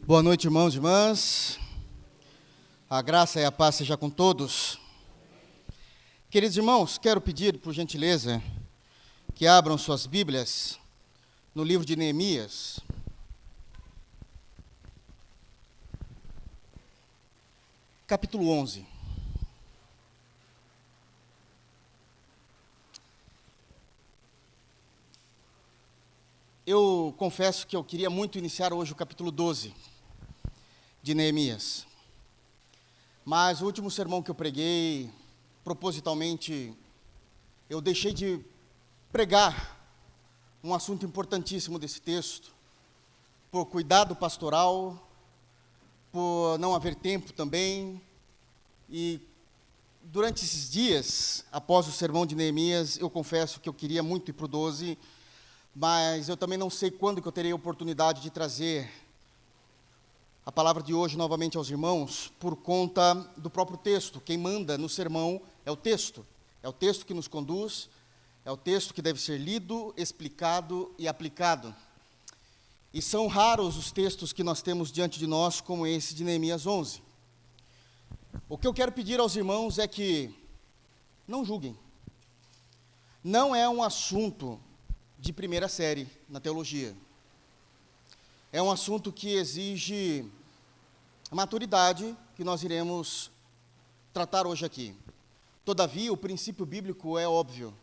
Boa noite, irmãos e irmãs. A graça e a paz seja com todos. Queridos irmãos, quero pedir, por gentileza, que abram suas Bíblias no livro de Neemias. Capítulo 11. Eu confesso que eu queria muito iniciar hoje o capítulo 12 de Neemias. Mas o último sermão que eu preguei, propositalmente, eu deixei de pregar um assunto importantíssimo desse texto, por cuidado pastoral, por não haver tempo também. E durante esses dias, após o sermão de Neemias, eu confesso que eu queria muito ir para o 12, mas eu também não sei quando que eu terei a oportunidade de trazer a palavra de hoje novamente aos irmãos, por conta do próprio texto. Quem manda no sermão é o texto que nos conduz, é o texto que deve ser lido, explicado e aplicado. E são raros os textos que nós temos diante de nós, como esse de Neemias 11. O que eu quero pedir aos irmãos é que não julguem. Não é um assunto de primeira série na teologia. É um assunto que exige maturidade, que nós iremos tratar hoje aqui. Todavia, o princípio bíblico é óbvio.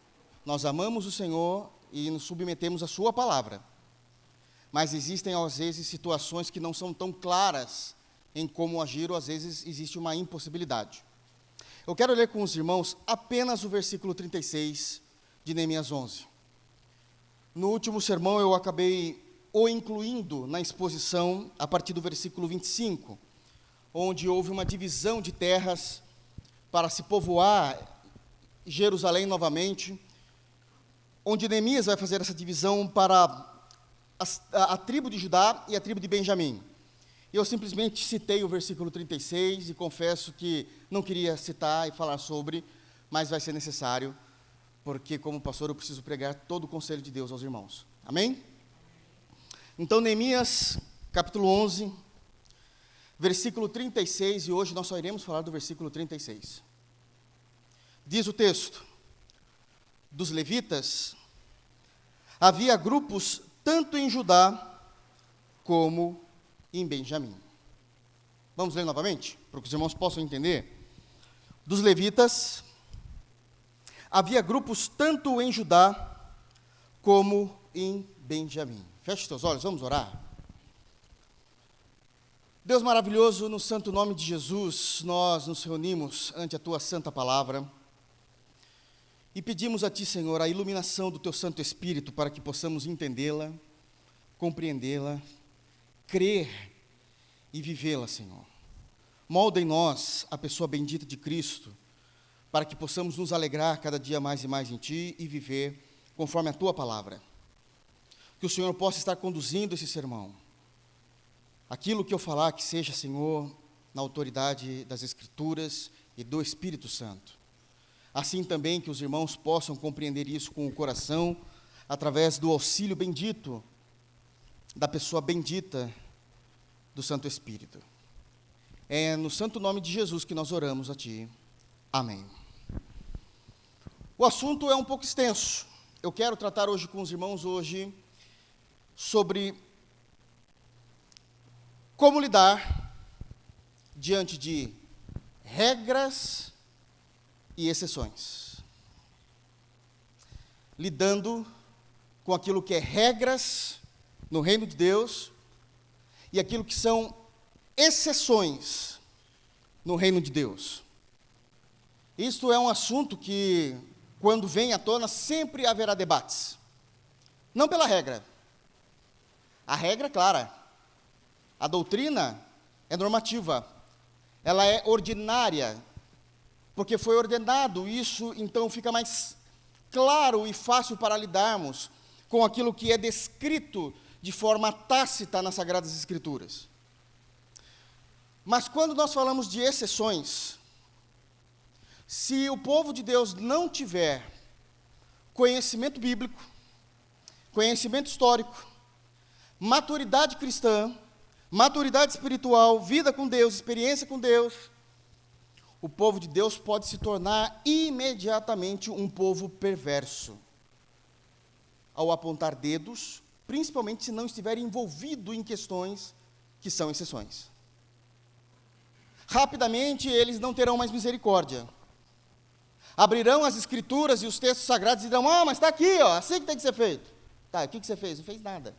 Nós amamos o Senhor e nos submetemos à sua palavra. Mas existem, às vezes, situações que não são tão claras em como agir, ou às vezes existe uma impossibilidade. Eu quero ler com os irmãos apenas o versículo 36 de Neemias 11. No último sermão eu acabei o incluindo na exposição a partir do versículo 25, onde houve uma divisão de terras para se povoar Jerusalém novamente, onde Neemias vai fazer essa divisão para a tribo de Judá e a tribo de Benjamim. Eu simplesmente citei o versículo 36 e confesso que não queria citar e falar sobre, mas vai ser necessário, porque como pastor eu preciso pregar todo o conselho de Deus aos irmãos. Amém? Então, Neemias, capítulo 11, versículo 36, e hoje nós só iremos falar do versículo 36. Diz o texto: dos levitas, havia grupos tanto em Judá como em Benjamim. Vamos ler novamente, para que os irmãos possam entender. Dos levitas, havia grupos tanto em Judá como em Benjamim. Feche seus olhos, vamos orar. Deus maravilhoso, no santo nome de Jesus, nós nos reunimos ante a Tua santa palavra e pedimos a Ti, Senhor, a iluminação do Teu Santo Espírito para que possamos entendê-la, compreendê-la, crer e vivê-la, Senhor. Molda em nós a pessoa bendita de Cristo, para que possamos nos alegrar cada dia mais e mais em Ti e viver conforme a Tua palavra. Que o Senhor possa estar conduzindo esse sermão. Aquilo que eu falar, que seja, Senhor, na autoridade das Escrituras e do Espírito Santo. Assim também que os irmãos possam compreender isso com o coração, através do auxílio bendito da pessoa bendita do Santo Espírito. É no santo nome de Jesus que nós oramos a Ti. Amém. O assunto é um pouco extenso. Eu quero tratar hoje com os irmãos sobre como lidar diante de regras e exceções. Lidando com aquilo que é regras no reino de Deus e aquilo que são exceções no reino de Deus. Isto é um assunto que, quando vem à tona, sempre haverá debates. Não pela regra. A regra é clara. A doutrina é normativa. Ela é ordinária. Porque foi ordenado isso, então fica mais claro e fácil para lidarmos com aquilo que é descrito de forma tácita nas Sagradas Escrituras. Mas quando nós falamos de exceções, se o povo de Deus não tiver conhecimento bíblico, conhecimento histórico, maturidade cristã, maturidade espiritual, vida com Deus, experiência com Deus, o povo de Deus pode se tornar imediatamente um povo perverso, ao apontar dedos, principalmente se não estiver envolvido em questões que são exceções. Rapidamente eles não terão mais misericórdia. Abrirão as escrituras e os textos sagrados e dirão: mas está aqui, assim que tem que ser feito. Tá, o que você fez? Não fez nada.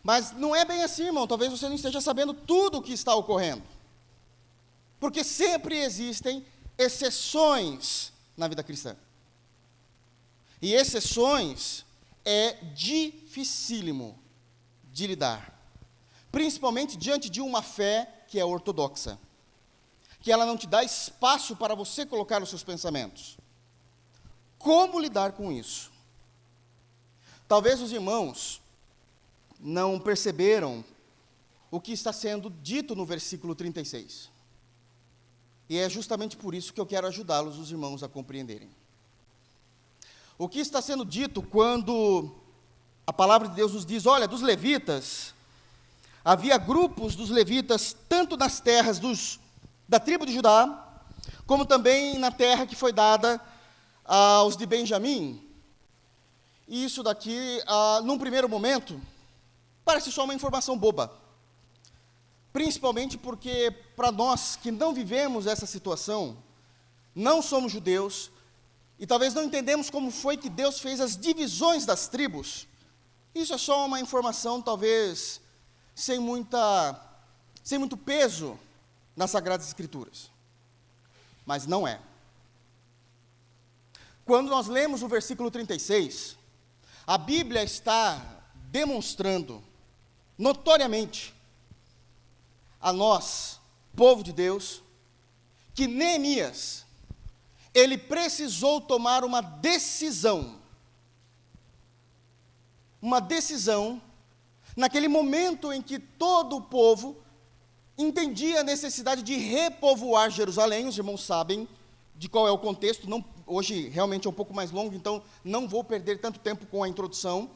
Mas não é bem assim, irmão, talvez você não esteja sabendo tudo o que está ocorrendo. Porque sempre existem exceções na vida cristã. E exceções é dificílimo de lidar. Principalmente diante de uma fé que é ortodoxa. Que ela não te dá espaço para você colocar os seus pensamentos. Como lidar com isso? Talvez os irmãos não perceberam o que está sendo dito no versículo 36. E é justamente por isso que eu quero ajudá-los, os irmãos, a compreenderem. O que está sendo dito quando a palavra de Deus nos diz: olha, dos levitas, havia grupos dos levitas, tanto nas terras da tribo de Judá, como também na terra que foi dada aos de Benjamim. E isso daqui, num primeiro momento, parece só uma informação boba. Principalmente porque, para nós que não vivemos essa situação, não somos judeus, e talvez não entendemos como foi que Deus fez as divisões das tribos, isso é só uma informação, talvez, sem muito peso nas Sagradas Escrituras. Mas não é. Quando nós lemos o versículo 36, a Bíblia está demonstrando, notoriamente, a nós, povo de Deus, que Neemias, ele precisou tomar uma decisão, naquele momento em que todo o povo entendia a necessidade de repovoar Jerusalém. Os irmãos sabem de qual é o contexto, hoje realmente é um pouco mais longo, então não vou perder tanto tempo com a introdução.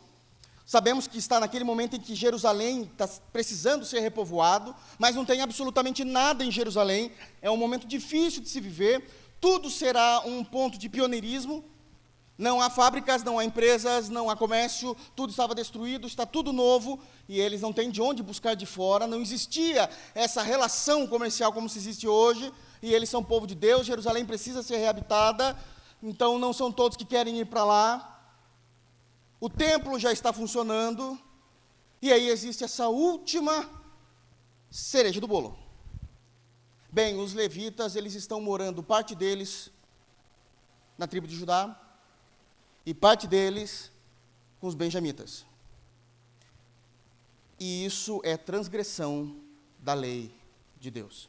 Sabemos que está naquele momento em que Jerusalém está precisando ser repovoado, mas não tem absolutamente nada em Jerusalém, é um momento difícil de se viver, tudo será um ponto de pioneirismo, não há fábricas, não há empresas, não há comércio, tudo estava destruído, está tudo novo, e eles não têm de onde buscar de fora, não existia essa relação comercial como se existe hoje, e eles são povo de Deus, Jerusalém precisa ser reabitada, então não são todos que querem ir para lá. O templo já está funcionando, e aí existe essa última cereja do bolo. Bem, os levitas, eles estão morando, parte deles na tribo de Judá, e parte deles com os benjamitas. E isso é transgressão da lei de Deus.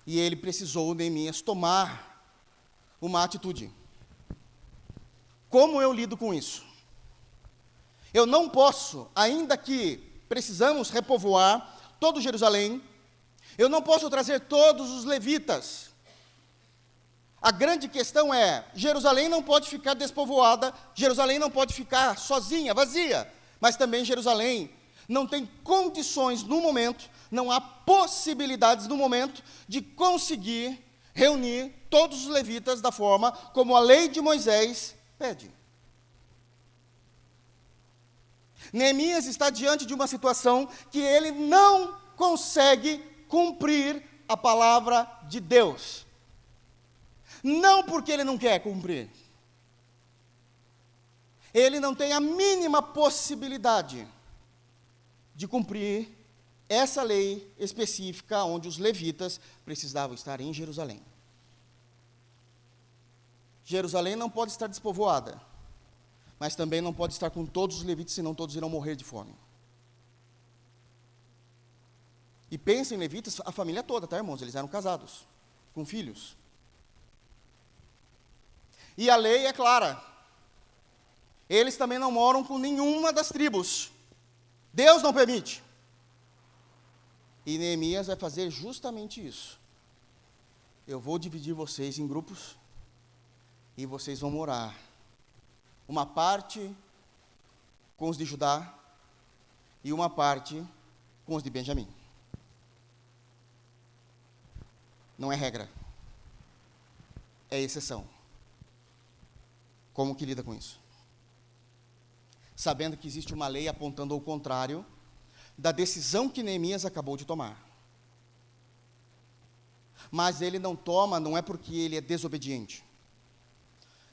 E ele precisou, Neemias, tomar uma atitude. Como eu lido com isso? Eu não posso, ainda que precisamos repovoar todo Jerusalém, eu não posso trazer todos os levitas. A grande questão é, Jerusalém não pode ficar despovoada, Jerusalém não pode ficar sozinha, vazia, mas também Jerusalém não tem condições no momento, não há possibilidades no momento de conseguir reunir todos os levitas da forma como a lei de Moisés pede. Neemias está diante de uma situação que ele não consegue cumprir a palavra de Deus. Não porque ele não quer cumprir. Ele não tem a mínima possibilidade de cumprir essa lei específica onde os levitas precisavam estar em Jerusalém. Jerusalém não pode estar despovoada, mas também não pode estar com todos os levitas, senão todos irão morrer de fome. E pensem em levitas, a família toda, tá, irmãos? Eles eram casados, com filhos. E a lei é clara. Eles também não moram com nenhuma das tribos. Deus não permite. E Neemias vai fazer justamente isso. Eu vou dividir vocês em grupos e vocês vão morar. Uma parte com os de Judá e uma parte com os de Benjamim. Não é regra, é exceção. Como que lida com isso? Sabendo que existe uma lei apontando ao contrário da decisão que Neemias acabou de tomar. Mas ele não toma, não é porque ele é desobediente.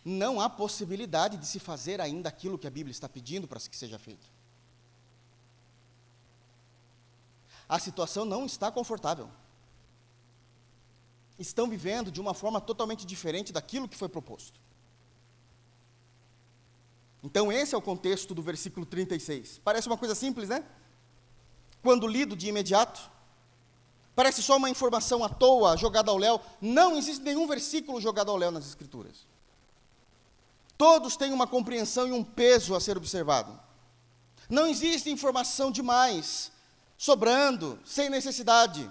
Não há possibilidade de se fazer ainda aquilo que a Bíblia está pedindo para que seja feito. A situação não está confortável. Estão vivendo de uma forma totalmente diferente daquilo que foi proposto. Então esse é o contexto do versículo 36. Parece uma coisa simples, né? Quando lido de imediato, parece só uma informação à toa, jogada ao léu. Não existe nenhum versículo jogado ao léu nas Escrituras. Todos têm uma compreensão e um peso a ser observado. Não existe informação demais, sobrando, sem necessidade.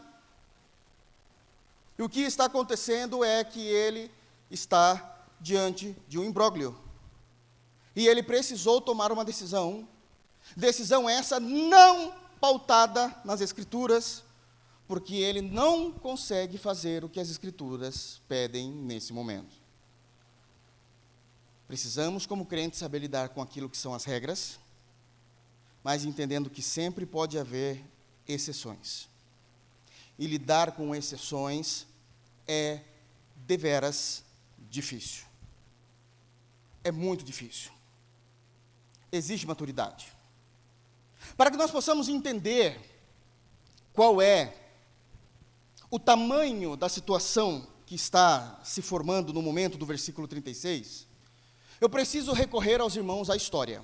E o que está acontecendo é que ele está diante de um imbróglio. E ele precisou tomar uma decisão. Decisão essa não pautada nas Escrituras, porque ele não consegue fazer o que as Escrituras pedem nesse momento. Precisamos, como crentes, saber lidar com aquilo que são as regras, mas entendendo que sempre pode haver exceções. E lidar com exceções é deveras difícil. É muito difícil. Exige maturidade. Para que nós possamos entender qual é o tamanho da situação que está se formando no momento do versículo 36, eu preciso recorrer aos irmãos à história,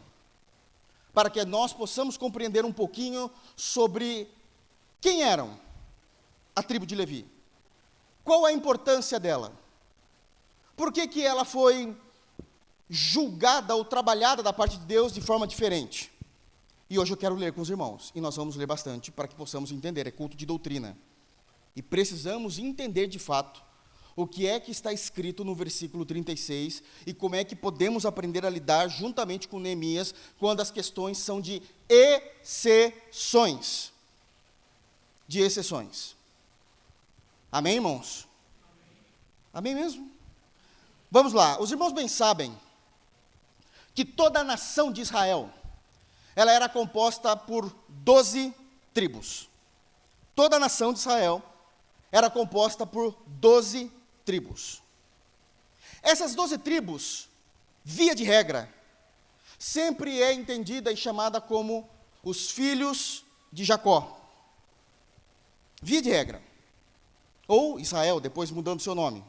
para que nós possamos compreender um pouquinho sobre quem eram a tribo de Levi, qual a importância dela, por que ela foi julgada ou trabalhada da parte de Deus de forma diferente. E hoje eu quero ler com os irmãos, e nós vamos ler bastante para que possamos entender, é culto de doutrina. E precisamos entender de fato o que é que está escrito no versículo 36 e como é que podemos aprender a lidar juntamente com Neemias quando as questões são de exceções. De exceções. Amém, irmãos? Amém mesmo? Vamos lá, os irmãos bem sabem que toda a nação de Israel, ela era composta por 12 tribos. Toda a nação de Israel era composta por 12 tribos. Essas 12 tribos, via de regra, sempre é entendida e chamada como os filhos de Jacó. Via de regra. Ou Israel, depois mudando seu nome.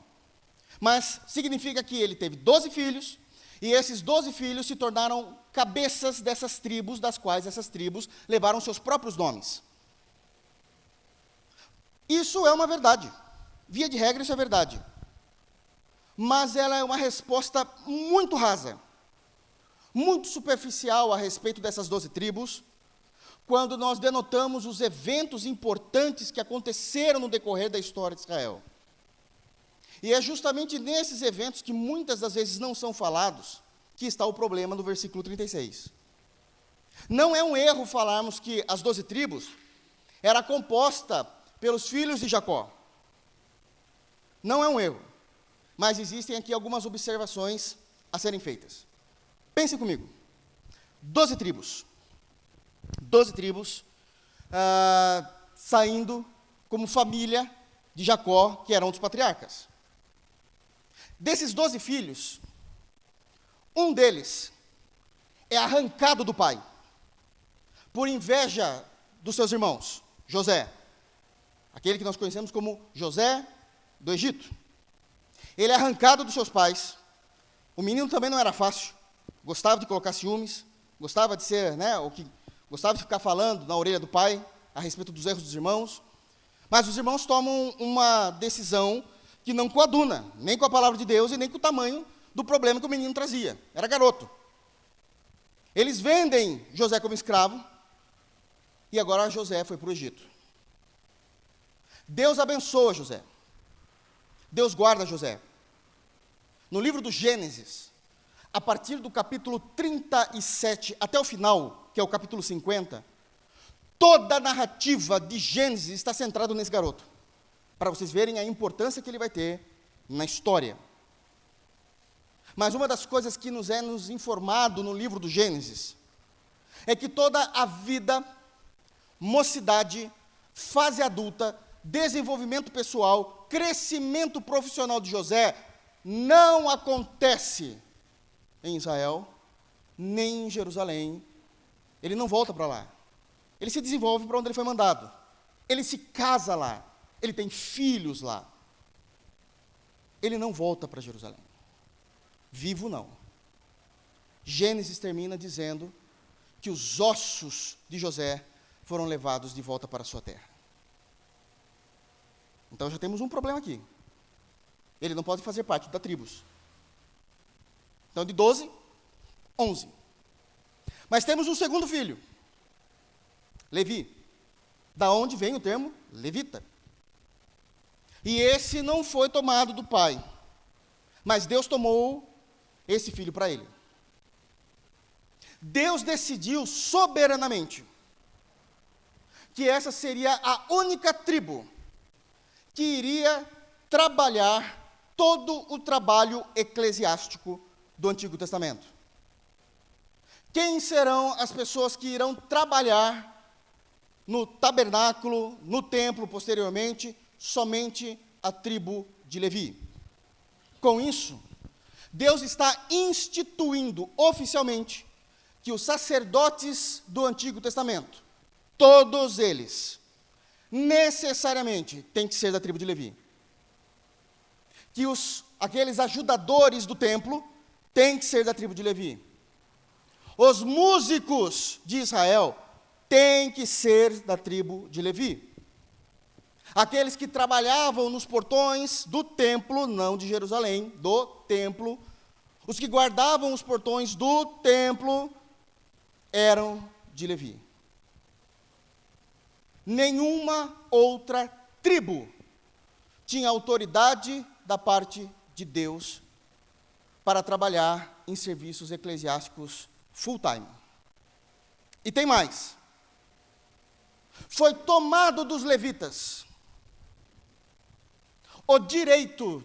Mas significa que ele teve 12 filhos, e esses 12 filhos se tornaram cabeças dessas tribos, das quais essas tribos levaram seus próprios nomes. Isso é uma verdade. Via de regra, isso é verdade. Mas ela é uma resposta muito rasa, muito superficial a respeito dessas 12 tribos, quando nós denotamos os eventos importantes que aconteceram no decorrer da história de Israel. E é justamente nesses eventos, que muitas das vezes não são falados, que está o problema do versículo 36. Não é um erro falarmos que as 12 tribos era composta pelos filhos de Jacó. Não é um erro, mas existem aqui algumas observações a serem feitas. Pensem comigo. 12 tribos. 12 tribos saindo como família de Jacó, que era um dos patriarcas. Desses 12 filhos, um deles é arrancado do pai, por inveja dos seus irmãos, José, aquele que nós conhecemos como José do Egito. Ele é arrancado dos seus pais. O menino também não era fácil, gostava de colocar ciúmes, gostava de ser, gostava de ficar falando na orelha do pai a respeito dos erros dos irmãos, mas os irmãos tomam uma decisão que não coaduna, nem com a palavra de Deus e nem com o tamanho do problema que o menino trazia. Era garoto. Eles vendem José como escravo, e agora José foi para o Egito. Deus abençoa José. Deus guarda José. No livro do Gênesis, a partir do capítulo 37 até o final, que é o capítulo 50, toda a narrativa de Gênesis está centrada nesse garoto, para vocês verem a importância que ele vai ter na história. Mas uma das coisas que nos informado no livro do Gênesis é que toda a vida, mocidade, fase adulta, desenvolvimento pessoal, crescimento profissional de José não acontece em Israel, nem em Jerusalém. Ele não volta para lá. Ele se desenvolve para onde ele foi mandado. Ele se casa lá. Ele tem filhos lá. Ele não volta para Jerusalém. Vivo não. Gênesis termina dizendo que os ossos de José foram levados de volta para a sua terra. Então já temos um problema aqui. Ele não pode fazer parte da tribos. Então de 12, 11. Mas temos um segundo filho, Levi. Da onde vem o termo levita. E esse não foi tomado do pai, mas Deus tomou esse filho para ele. Deus decidiu soberanamente que essa seria a única tribo que iria trabalhar todo o trabalho eclesiástico do Antigo Testamento. Quem serão as pessoas que irão trabalhar no tabernáculo, no templo posteriormente? Somente a tribo de Levi. Com isso, Deus está instituindo oficialmente que os sacerdotes do Antigo Testamento, todos eles, necessariamente têm que ser da tribo de Levi. Que aqueles ajudadores do templo têm que ser da tribo de Levi. Os músicos de Israel têm que ser da tribo de Levi. Aqueles que trabalhavam nos portões do templo, não de Jerusalém, do templo, os que guardavam os portões do templo, eram de Levi. Nenhuma outra tribo tinha autoridade da parte de Deus para trabalhar em serviços eclesiásticos full-time. E tem mais. Foi tomado dos levitas o direito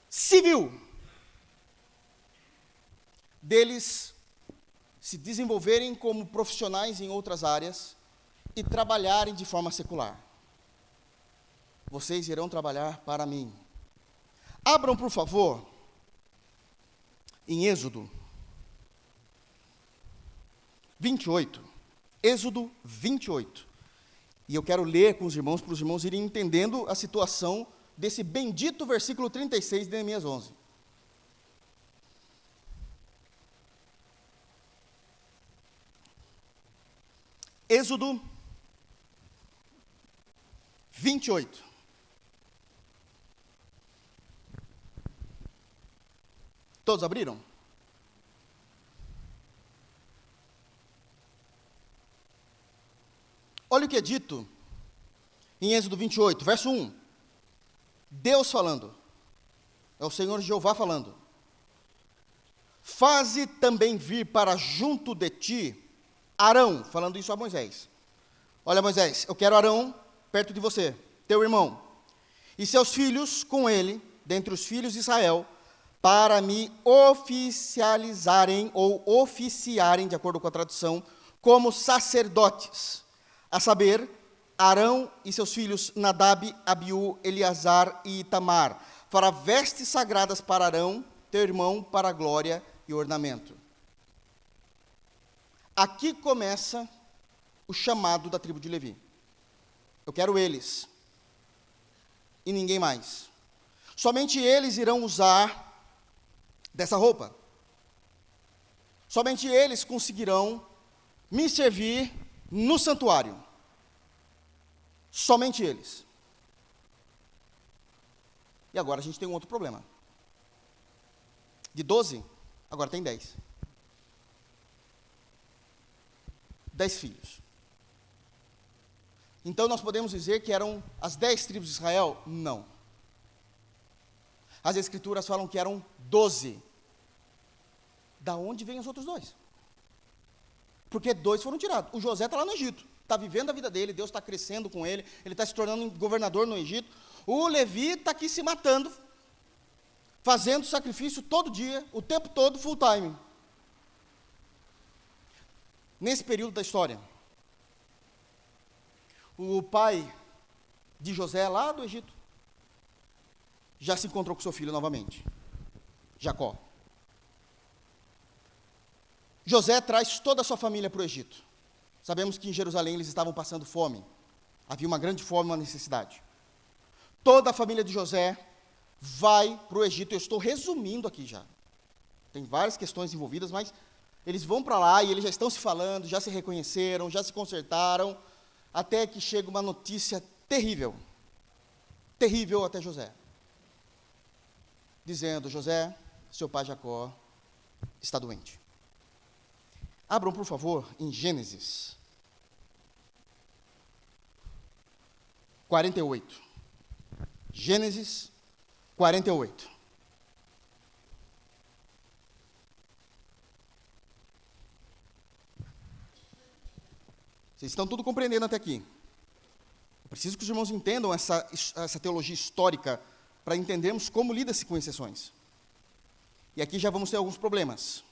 civil deles se desenvolverem como profissionais em outras áreas e trabalharem de forma secular. Vocês irão trabalhar para mim. Abram, por favor, em Êxodo 28. Êxodo 28. E eu quero ler com os irmãos, para os irmãos irem entendendo a situação desse bendito versículo 36 de Neemias 11. Êxodo 28. Todos abriram? Olha o que é dito em Êxodo 28, verso 1. Deus falando, é o Senhor Jeová falando. Faze também vir para junto de ti Arão, falando isso a Moisés. Olha, Moisés, eu quero Arão perto de você, teu irmão, e seus filhos com ele, dentre os filhos de Israel, para me oficializarem, ou oficiarem, de acordo com a tradução, como sacerdotes, a saber, Arão e seus filhos Nadab, Abiú, Eleazar e Itamar, fará vestes sagradas para Arão, teu irmão, para a glória e ornamento. Aqui começa o chamado da tribo de Levi. Eu quero eles, e ninguém mais. Somente eles irão usar dessa roupa. Somente eles conseguirão me servir no santuário. Somente eles. E agora a gente tem um outro problema. De 12, agora tem 10. 10 filhos. Então nós podemos dizer que eram as 10 tribos de Israel? Não. As escrituras falam que eram 12. da onde vêm os outros dois? Porque 2 foram tirados. O José está lá no Egito, está vivendo a vida dele, Deus está crescendo com ele está se tornando governador no Egito. O Levi está aqui se matando, fazendo sacrifício todo dia, o tempo todo, full time. Nesse período da história, o pai de José, lá do Egito, já se encontrou com seu filho novamente, Jacó. José traz toda a sua família para o Egito. Sabemos que em Jerusalém eles estavam passando fome. Havia uma grande fome, uma necessidade. Toda a família de José vai para o Egito. Eu estou resumindo aqui já. Tem várias questões envolvidas, mas eles vão para lá e eles já estão se falando, já se reconheceram, já se consertaram, até que chega uma notícia terrível. Terrível até José. Dizendo: José, seu pai Jacó está doente. Abram, por favor, em Gênesis 48. Gênesis 48. Vocês estão tudo compreendendo até aqui. Eu preciso que os irmãos entendam essa teologia histórica para entendermos como lida-se com exceções. E aqui já vamos ter alguns problemas.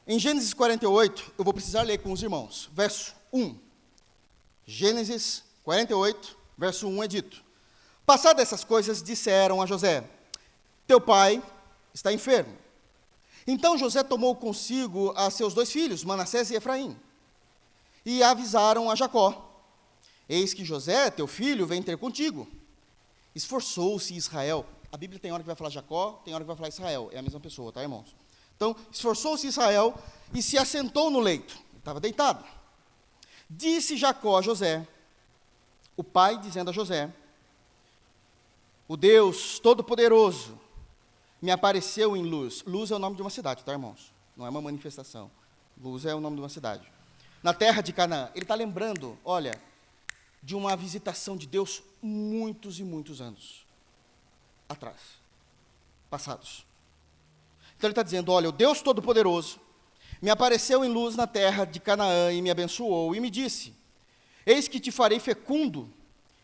Em Gênesis 48, eu vou precisar ler com os irmãos. Verso 1. Gênesis 48, verso 1 é dito: passadas essas coisas, disseram a José: teu pai está enfermo. Então José tomou consigo a seus 2 filhos, Manassés e Efraim, e avisaram a Jacó: eis que José, teu filho, vem ter contigo. Esforçou-se Israel. A Bíblia tem hora que vai falar Jacó, tem hora que vai falar Israel. É a mesma pessoa, tá, irmãos? Então, esforçou-se Israel e se assentou no leito. Estava deitado. Disse Jacó a José, o pai dizendo a José: o Deus Todo-Poderoso me apareceu em Luz. Luz é o nome de uma cidade, tá, irmãos? Não é uma manifestação. Luz é o nome de uma cidade. Na terra de Canaã. Ele está lembrando, olha, de uma visitação de Deus muitos e muitos anos atrás, passados. Então ele está dizendo: olha, o Deus Todo-Poderoso me apareceu em luz na terra de Canaã e me abençoou e me disse: eis que te farei fecundo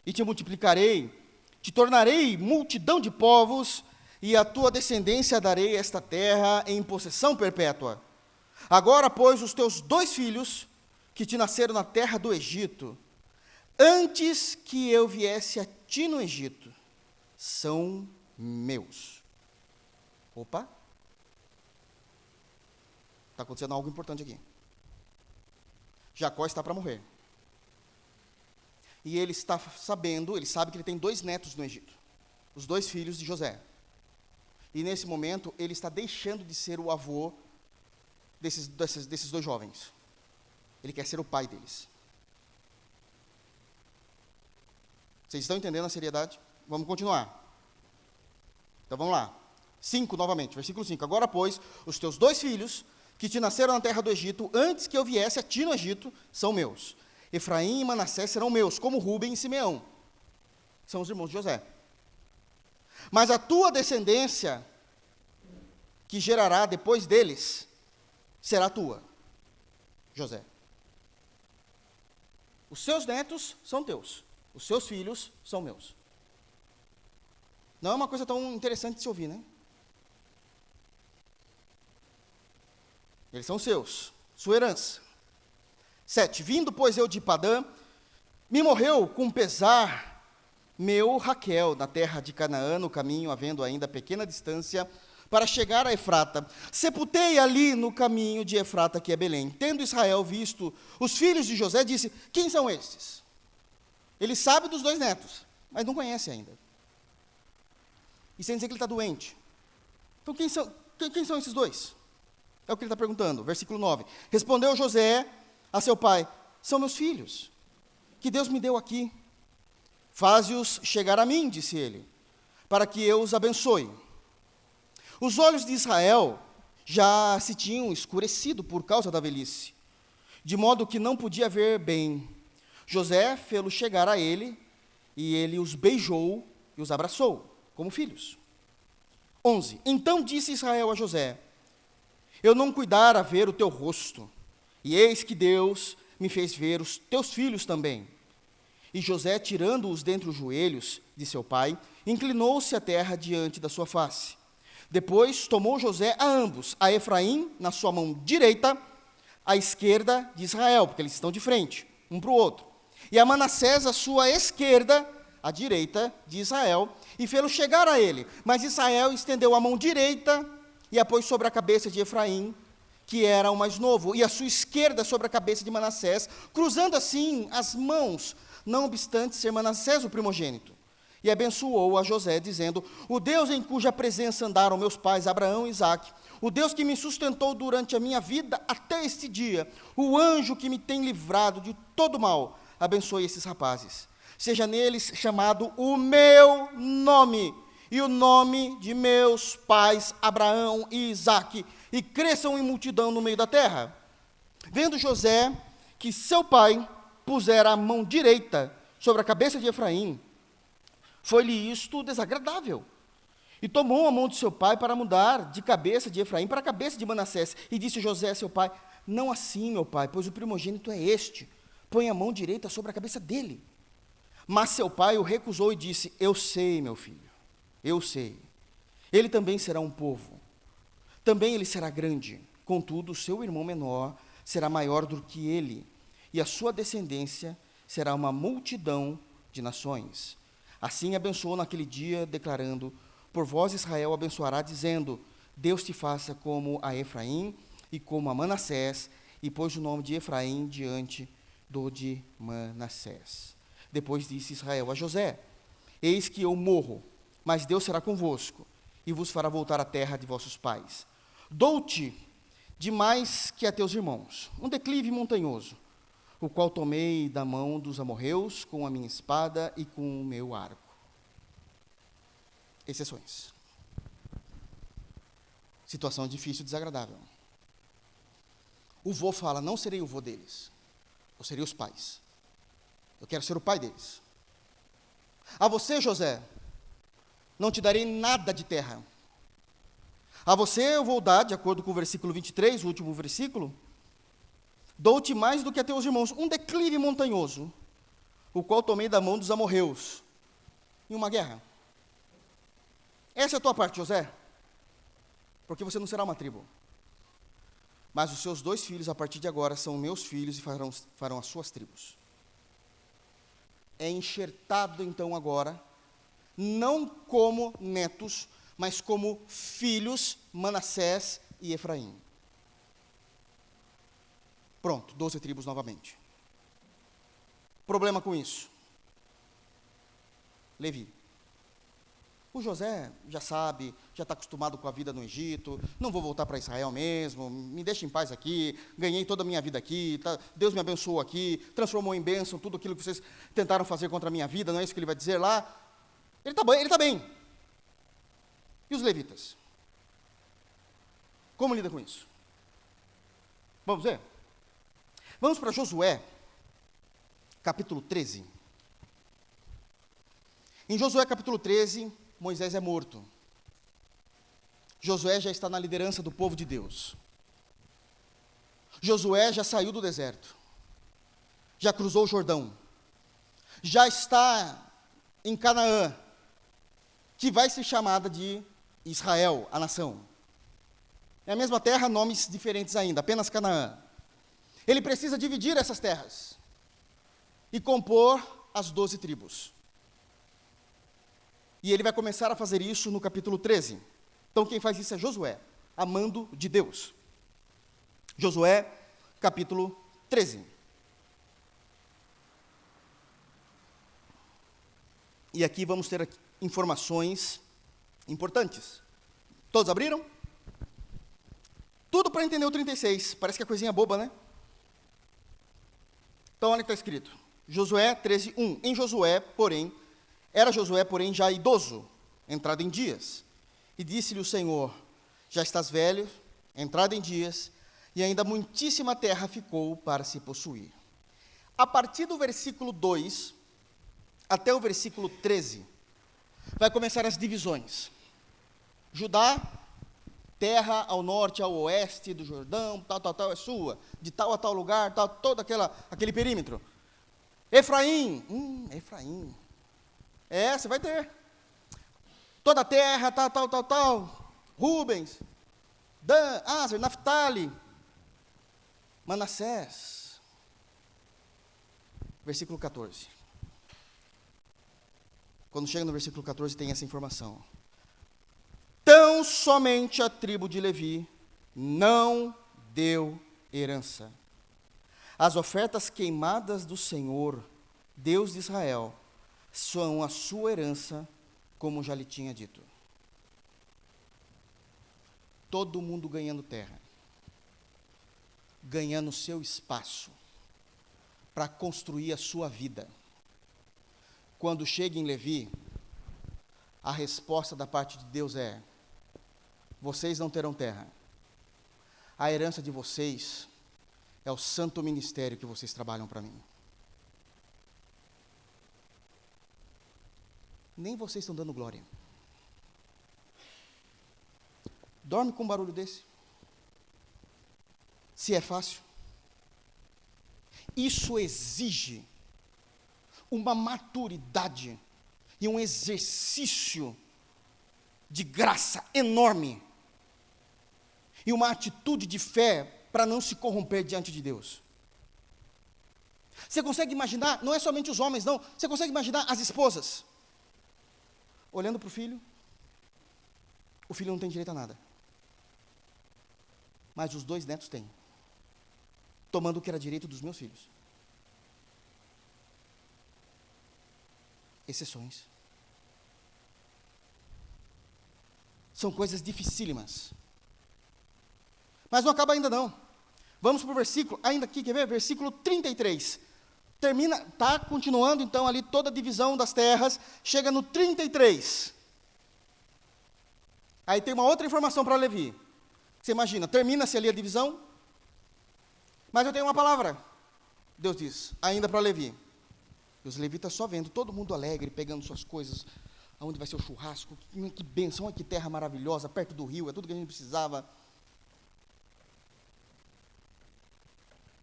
e te multiplicarei, te tornarei multidão de povos e a tua descendência darei esta terra em possessão perpétua. Agora, pois, os teus 2 filhos que te nasceram na terra do Egito, antes que eu viesse a ti no Egito, são meus. Opa! Está acontecendo algo importante aqui. Jacó está para morrer. E ele está sabendo, ele sabe que ele tem 2 netos no Egito, os 2 filhos de José. E nesse momento, ele está deixando de ser o avô desses 2 jovens. Ele quer ser o pai deles. Vocês estão entendendo a seriedade? Vamos continuar. Então vamos lá. 5 novamente, versículo 5. Agora, pois, os teus 2 filhos que te nasceram na terra do Egito, antes que eu viesse a ti no Egito, são meus. Efraim e Manassés serão meus, como Rúben e Simeão. São os irmãos de José. Mas a tua descendência, que gerará depois deles, será tua, José. Os seus netos são teus, os seus filhos são meus. Não é uma coisa tão interessante de se ouvir, né? Eles são seus, sua herança. 7. Vindo, pois, eu de Padã, me morreu com pesar meu Raquel, na terra de Canaã, no caminho, havendo ainda pequena distância, para chegar a Efrata. Sepultei ali no caminho de Efrata, que é Belém. Tendo Israel visto os filhos de José, disse: quem são estes? Ele sabe dos 2 netos, mas não conhece ainda. E sem dizer que ele está doente. Então, quem são esses 2? É o que ele está perguntando. Versículo 9. Respondeu José a seu pai: são meus filhos, que Deus me deu aqui. Faze-os chegar a mim, disse ele, para que eu os abençoe. Os olhos de Israel já se tinham escurecido por causa da velhice, de modo que não podia ver bem. José fê-los chegar a ele, e ele os beijou e os abraçou, como filhos. 11. Então disse Israel a José: eu não cuidara ver o teu rosto, e eis que Deus me fez ver os teus filhos também. E José, tirando-os dentre os joelhos de seu pai, inclinou-se à terra diante da sua face. Depois tomou José a ambos, a Efraim na sua mão direita, à esquerda de Israel, porque eles estão de frente, um para o outro, e a Manassés à sua esquerda, à direita de Israel, e fê-lo chegar a ele. Mas Israel estendeu a mão direita e a pôs sobre a cabeça de Efraim, que era o mais novo, e a sua esquerda sobre a cabeça de Manassés, cruzando assim as mãos, não obstante ser Manassés o primogênito. E abençoou a José, dizendo: o Deus em cuja presença andaram meus pais Abraão e Isaque, o Deus que me sustentou durante a minha vida até este dia, o anjo que me tem livrado de todo mal, abençoe esses rapazes. Seja neles chamado o meu nome, e o nome de meus pais Abraão e Isaque, e cresçam em multidão no meio da terra. Vendo José que seu pai pusera a mão direita sobre a cabeça de Efraim, foi-lhe isto desagradável. E tomou a mão de seu pai para mudar de cabeça de Efraim para a cabeça de Manassés. E disse José a seu pai: não assim, meu pai, pois o primogênito é este. Põe a mão direita sobre a cabeça dele. Mas seu pai o recusou e disse: eu sei, meu filho, eu sei. Ele também será um povo. Também ele será grande. Contudo, o seu irmão menor será maior do que ele, e a sua descendência será uma multidão de nações. Assim abençoou naquele dia, declarando: por vós Israel abençoará, dizendo: Deus te faça como a Efraim e como a Manassés, e pôs o nome de Efraim diante do de Manassés. Depois disse Israel a José: eis que eu morro, mas Deus será convosco, e vos fará voltar à terra de vossos pais. Dou-te de mais que a teus irmãos, um declive montanhoso, o qual tomei da mão dos amorreus com a minha espada e com o meu arco. Exceções. Situação difícil e desagradável. O vô fala: não serei o vô deles, eu serei os pais. Eu quero ser o pai deles. A você, José, não te darei nada de terra. A você eu vou dar, de acordo com o versículo 23, o último versículo, dou-te mais do que a teus irmãos, um declive montanhoso, o qual tomei da mão dos amorreus, em uma guerra. Essa é a tua parte, José, porque você não será uma tribo. Mas os seus 2 filhos, a partir de agora, são meus filhos e farão as suas tribos. É enxertado, então, agora, não como netos, mas como filhos, Manassés e Efraim. Pronto, 12 tribos novamente. Problema com isso? Levi. O José já sabe, já está acostumado com a vida no Egito, não vou voltar para Israel mesmo, me deixa em paz aqui, ganhei toda a minha vida aqui, tá, Deus me abençoou aqui, transformou em bênção tudo aquilo que vocês tentaram fazer contra a minha vida, não é isso que ele vai dizer lá? Ele está bem. E os levitas? Como lida com isso? Vamos ver? Vamos para Josué, capítulo 13. Em Josué, capítulo 13, Moisés é morto. Josué já está na liderança do povo de Deus. Josué já saiu do deserto. Já cruzou o Jordão. Já está em Canaã, que vai ser chamada de Israel, a nação. É a mesma terra, nomes diferentes ainda, apenas Canaã. Ele precisa dividir essas terras e compor as 12 tribos. E ele vai começar a fazer isso no capítulo 13. Então quem faz isso é Josué, a mando de Deus. Josué, capítulo 13. E aqui vamos ter informações importantes. Todos abriram? Tudo para entender o 36. Parece que é coisinha boba, né? Então olha o que está escrito. Josué 13, 1. Era Josué, porém, já idoso, entrado em dias. E disse-lhe o Senhor: já estás velho, entrado em dias, e ainda muitíssima terra ficou para se possuir. A partir do versículo 2 até o versículo 13, vai começar as divisões. Judá terra ao norte, ao oeste do Jordão, tal, é sua, de tal a tal lugar, tal, todo aquele perímetro. Efraim, Efraim, você vai ter. Toda a terra, tal. Rubens, Dan, Aser, Naftali, Manassés. Versículo 14. Quando chega no versículo 14 tem essa informação. Tão somente a tribo de Levi não deu herança. As ofertas queimadas do Senhor, Deus de Israel, são a sua herança, como já lhe tinha dito. Todo mundo ganhando terra, ganhando seu espaço, para construir a sua vida. Quando chega em Levi, a resposta da parte de Deus é: vocês não terão terra. A herança de vocês é o santo ministério que vocês trabalham para mim. Nem vocês estão dando glória. Dorme com um barulho desse? Se é fácil. Isso exige uma maturidade e um exercício de graça enorme. E uma atitude de fé para não se corromper diante de Deus. Você consegue imaginar, não é somente os homens, não, você consegue imaginar as esposas olhando para o filho não tem direito a nada. Mas os 2 netos têm, tomando o que era direito dos meus filhos. Exceções. São coisas dificílimas. Mas não acaba ainda não. Vamos para o versículo, ainda aqui, quer ver? Versículo 33. Termina, está continuando então ali toda a divisão das terras, chega no 33. Aí tem uma outra informação para Levi. Você imagina, termina-se ali a divisão, mas eu tenho uma palavra. Deus diz, ainda para Levi. E os levitas só vendo, todo mundo alegre, pegando suas coisas, aonde vai ser o churrasco, que bênção, que terra maravilhosa, perto do rio, é tudo que a gente precisava.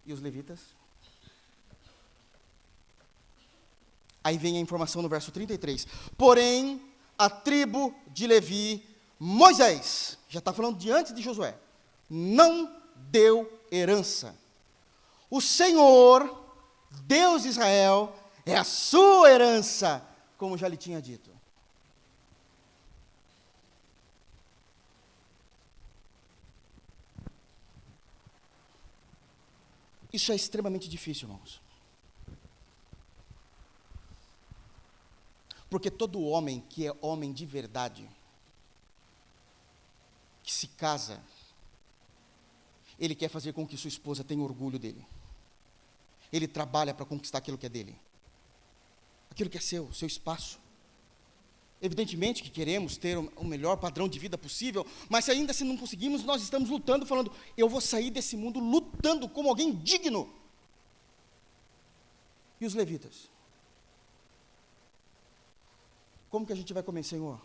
E os levitas? Aí vem a informação no verso 33. Porém, a tribo de Levi, Moisés, já está falando de antes de Josué, não deu herança. O Senhor, Deus de Israel, é a sua herança, como já lhe tinha dito. Isso é extremamente difícil, irmãos. Porque todo homem que é homem de verdade, que se casa, ele quer fazer com que sua esposa tenha orgulho dele. Ele trabalha para conquistar aquilo que é dele. Aquilo que é seu espaço. Evidentemente que queremos ter o melhor padrão de vida possível, mas ainda assim não conseguimos, nós estamos lutando, falando, eu vou sair desse mundo lutando como alguém digno. E os levitas? Como que a gente vai comer, Senhor?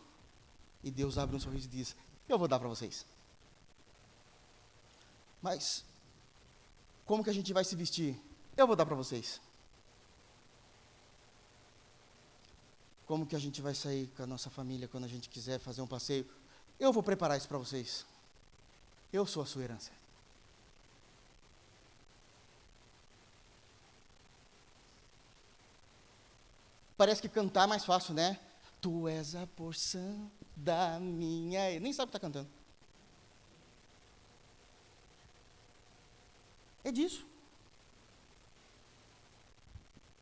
E Deus abre um sorriso e diz, eu vou dar para vocês. Mas, como que a gente vai se vestir? Eu vou dar para vocês. Como que a gente vai sair com a nossa família quando a gente quiser fazer um passeio? Eu vou preparar isso para vocês. Eu sou a sua herança. Parece que cantar é mais fácil, né? Tu és a porção da minha... Nem sabe o que está cantando. É disso.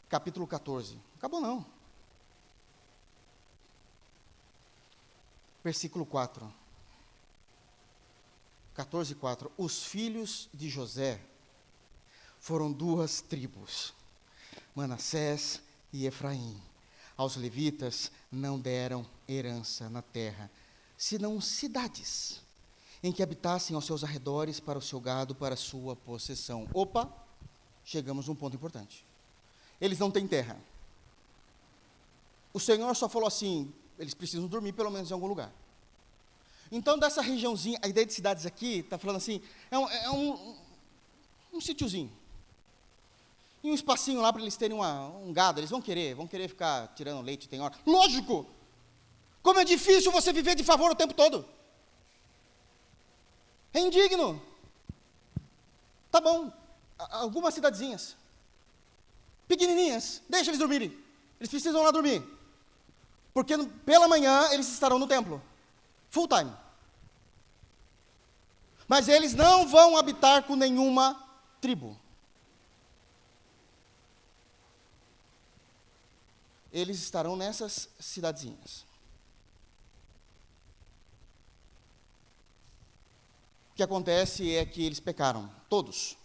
Capítulo 14. Acabou não. Versículo 4. 14:4. Os filhos de José foram 2 tribos, Manassés e Efraim. Aos levitas não deram herança na terra, senão cidades, em que habitassem aos seus arredores para o seu gado, para a sua possessão. Opa, chegamos a um ponto importante. Eles não têm terra. O Senhor só falou assim, eles precisam dormir pelo menos em algum lugar. Então, dessa regiãozinha, a ideia de cidades aqui, está falando assim, um sítiozinho. E um espacinho lá para eles terem um gado. Eles vão querer ficar tirando leite, tem hora. Lógico! Como é difícil você viver de favor o tempo todo. É indigno. Tá bom, algumas cidadezinhas, pequenininhas, deixa eles dormirem. Eles precisam lá dormir. Porque pela manhã eles estarão no templo. Full time. Mas eles não vão habitar com nenhuma tribo. Eles estarão nessas cidadezinhas. O que acontece é que eles pecaram, todos.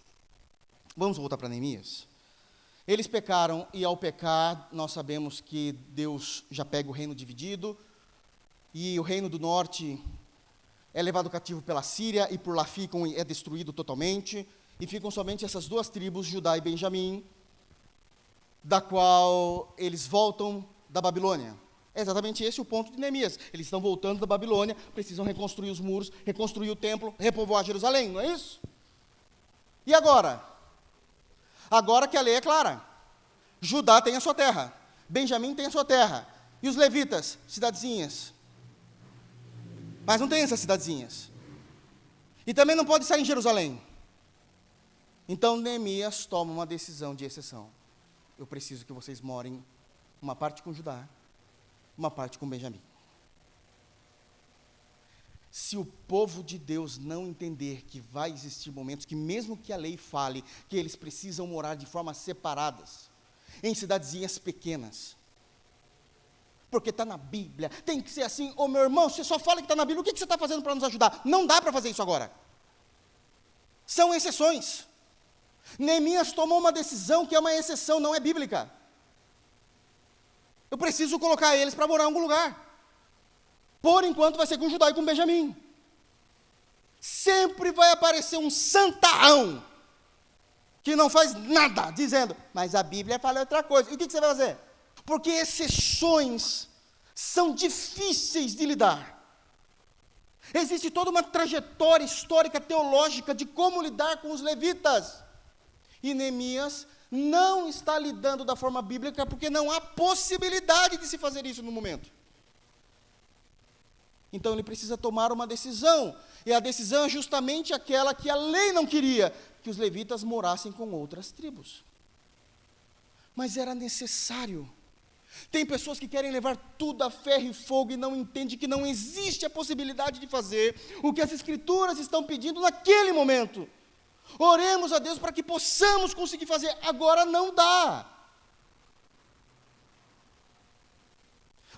Vamos voltar para Neemias. Eles pecaram, e ao pecar, nós sabemos que Deus já pega o reino dividido, e o reino do norte é levado cativo pela Síria, e por lá ficam, é destruído totalmente, e ficam somente essas duas tribos, Judá e Benjamim, da qual eles voltam da Babilônia. É exatamente esse o ponto de Neemias. Eles estão voltando da Babilônia, precisam reconstruir os muros, reconstruir o templo, repovoar Jerusalém, não é isso? E agora? Agora que a lei é clara. Judá tem a sua terra, Benjamim tem a sua terra, e os levitas, cidadezinhas. Mas não tem essas cidadezinhas. E também não pode sair em Jerusalém. Então Neemias toma uma decisão de exceção. Eu preciso que vocês morem uma parte com Judá, uma parte com Benjamim. Se o povo de Deus não entender que vai existir momentos que, mesmo que a lei fale, que eles precisam morar de formas separadas, em cidadezinhas pequenas, porque está na Bíblia, tem que ser assim. Ô meu irmão, você só fala que está na Bíblia, o que você está fazendo para nos ajudar? Não dá para fazer isso agora. São exceções. Neemias tomou uma decisão que é uma exceção, não é bíblica. Eu preciso colocar eles para morar em algum lugar. Por enquanto vai ser com Judá e com Benjamim. Sempre vai aparecer um santarrão que não faz nada, dizendo, mas a Bíblia fala outra coisa. E o que você vai fazer? Porque exceções são difíceis de lidar. Existe toda uma trajetória histórica, teológica, de como lidar com os levitas. E Neemias não está lidando da forma bíblica, porque não há possibilidade de se fazer isso no momento. Então ele precisa tomar uma decisão, e a decisão é justamente aquela que a lei não queria, que os levitas morassem com outras tribos. Mas era necessário. Tem pessoas que querem levar tudo a ferro e fogo e não entendem que não existe a possibilidade de fazer o que as Escrituras estão pedindo naquele momento. Oremos a Deus para que possamos conseguir fazer, agora não dá.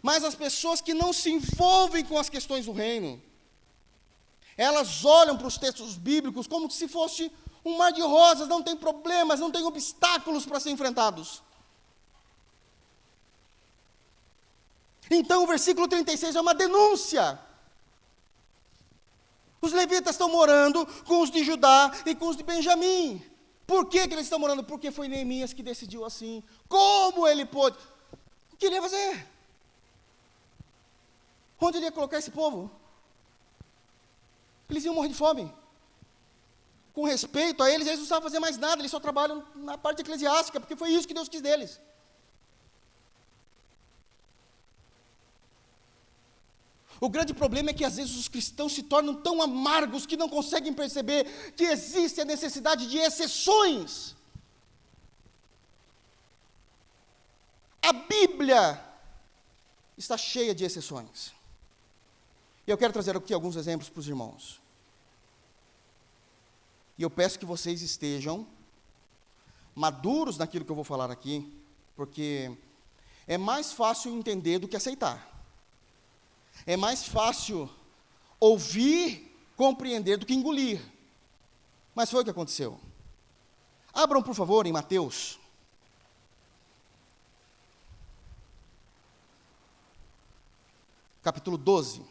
Mas as pessoas que não se envolvem com as questões do reino, elas olham para os textos bíblicos como se fosse um mar de rosas, não tem problemas, não tem obstáculos para ser enfrentados. Então o versículo 36 é uma denúncia. Os levitas estão morando com os de Judá e com os de Benjamim. Por que eles estão morando? Porque foi Neemias que decidiu assim. Como ele pôde? O que ele ia fazer? Onde ele ia colocar esse povo? Eles iam morrer de fome. Com respeito a eles não sabem fazer mais nada, eles só trabalham na parte eclesiástica, porque foi isso que Deus quis deles. O grande problema é que às vezes os cristãos se tornam tão amargos que não conseguem perceber que existe a necessidade de exceções. A Bíblia está cheia de exceções. E eu quero trazer aqui alguns exemplos para os irmãos. E eu peço que vocês estejam maduros naquilo que eu vou falar aqui, porque é mais fácil entender do que aceitar. É mais fácil ouvir, compreender do que engolir. Mas foi o que aconteceu. Abram, por favor, em Mateus. Capítulo 12.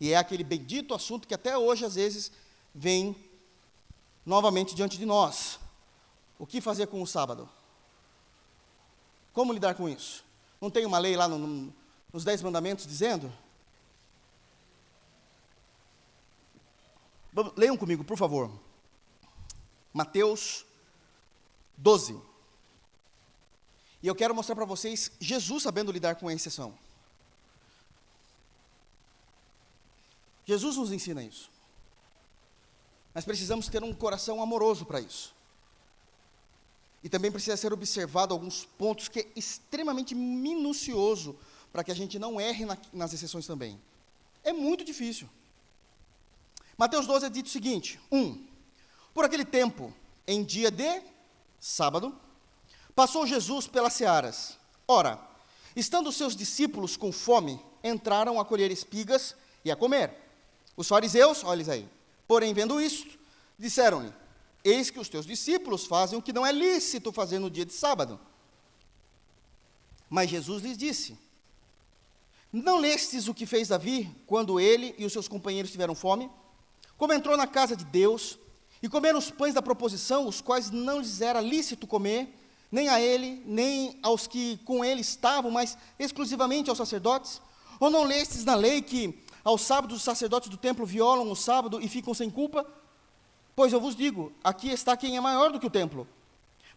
E é aquele bendito assunto que até hoje, às vezes, vem novamente diante de nós. O que fazer com o sábado? Como lidar com isso? Não tem uma lei lá nos 10 mandamentos dizendo? Leiam comigo, por favor. Mateus 12. E eu quero mostrar para vocês Jesus sabendo lidar com a exceção. Jesus nos ensina isso. Mas precisamos ter um coração amoroso para isso. E também precisa ser observado alguns pontos que é extremamente minucioso para que a gente não erre nas exceções também. É muito difícil. Mateus 12 é dito o seguinte: 1. Por aquele tempo, em dia de sábado, passou Jesus pelas searas. Ora, estando os seus discípulos com fome, entraram a colher espigas e a comer. Os fariseus, olha eles aí, porém vendo isto, disseram-lhe: eis que os teus discípulos fazem o que não é lícito fazer no dia de sábado. Mas Jesus lhes disse: não lestes o que fez Davi, quando ele e os seus companheiros tiveram fome? Como entrou na casa de Deus, e comeram os pães da proposição, os quais não lhes era lícito comer, nem a ele, nem aos que com ele estavam, mas exclusivamente aos sacerdotes? Ou não lestes na lei que aos sábados os sacerdotes do templo violam o sábado e ficam sem culpa? Pois eu vos digo, aqui está quem é maior do que o templo.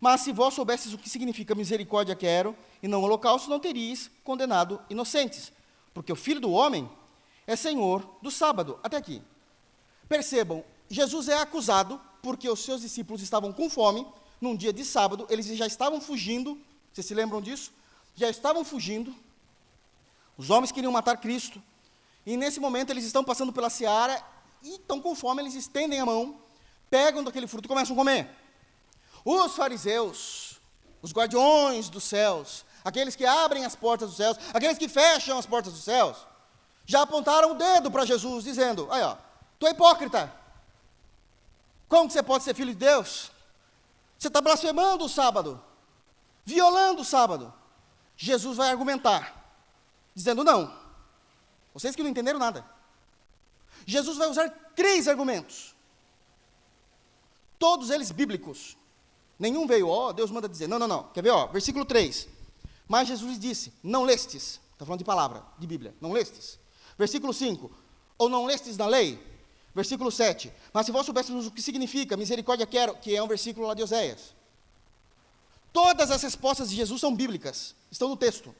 Mas se vós soubesseis o que significa misericórdia quero, e não holocausto, não teríeis condenado inocentes. Porque o Filho do Homem é Senhor do sábado. Até aqui. Percebam, Jesus é acusado porque os seus discípulos estavam com fome, num dia de sábado, eles já estavam fugindo, vocês se lembram disso? Já estavam fugindo, os homens queriam matar Cristo, e nesse momento eles estão passando pela seara, e estão com fome, eles estendem a mão, pegam daquele fruto e começam a comer. Os fariseus, os guardiões dos céus, aqueles que abrem as portas dos céus, aqueles que fecham as portas dos céus, já apontaram o dedo para Jesus, dizendo: aí ó, tu é hipócrita, como que você pode ser filho de Deus? Você está blasfemando o sábado, violando o sábado. Jesus vai argumentar, dizendo: não, vocês que não entenderam nada. Jesus vai usar 3 argumentos, todos eles bíblicos. Nenhum veio, Deus manda dizer, não, quer ver, versículo 3, mas Jesus lhes disse: não lestes, está falando de palavra, de Bíblia, não lestes. Versículo 5, ou não lestes na lei? Versículo 7, mas se vós soubéssemos o que significa misericórdia quero, que é um versículo lá de Oséias. Todas as respostas de Jesus são bíblicas, estão no texto.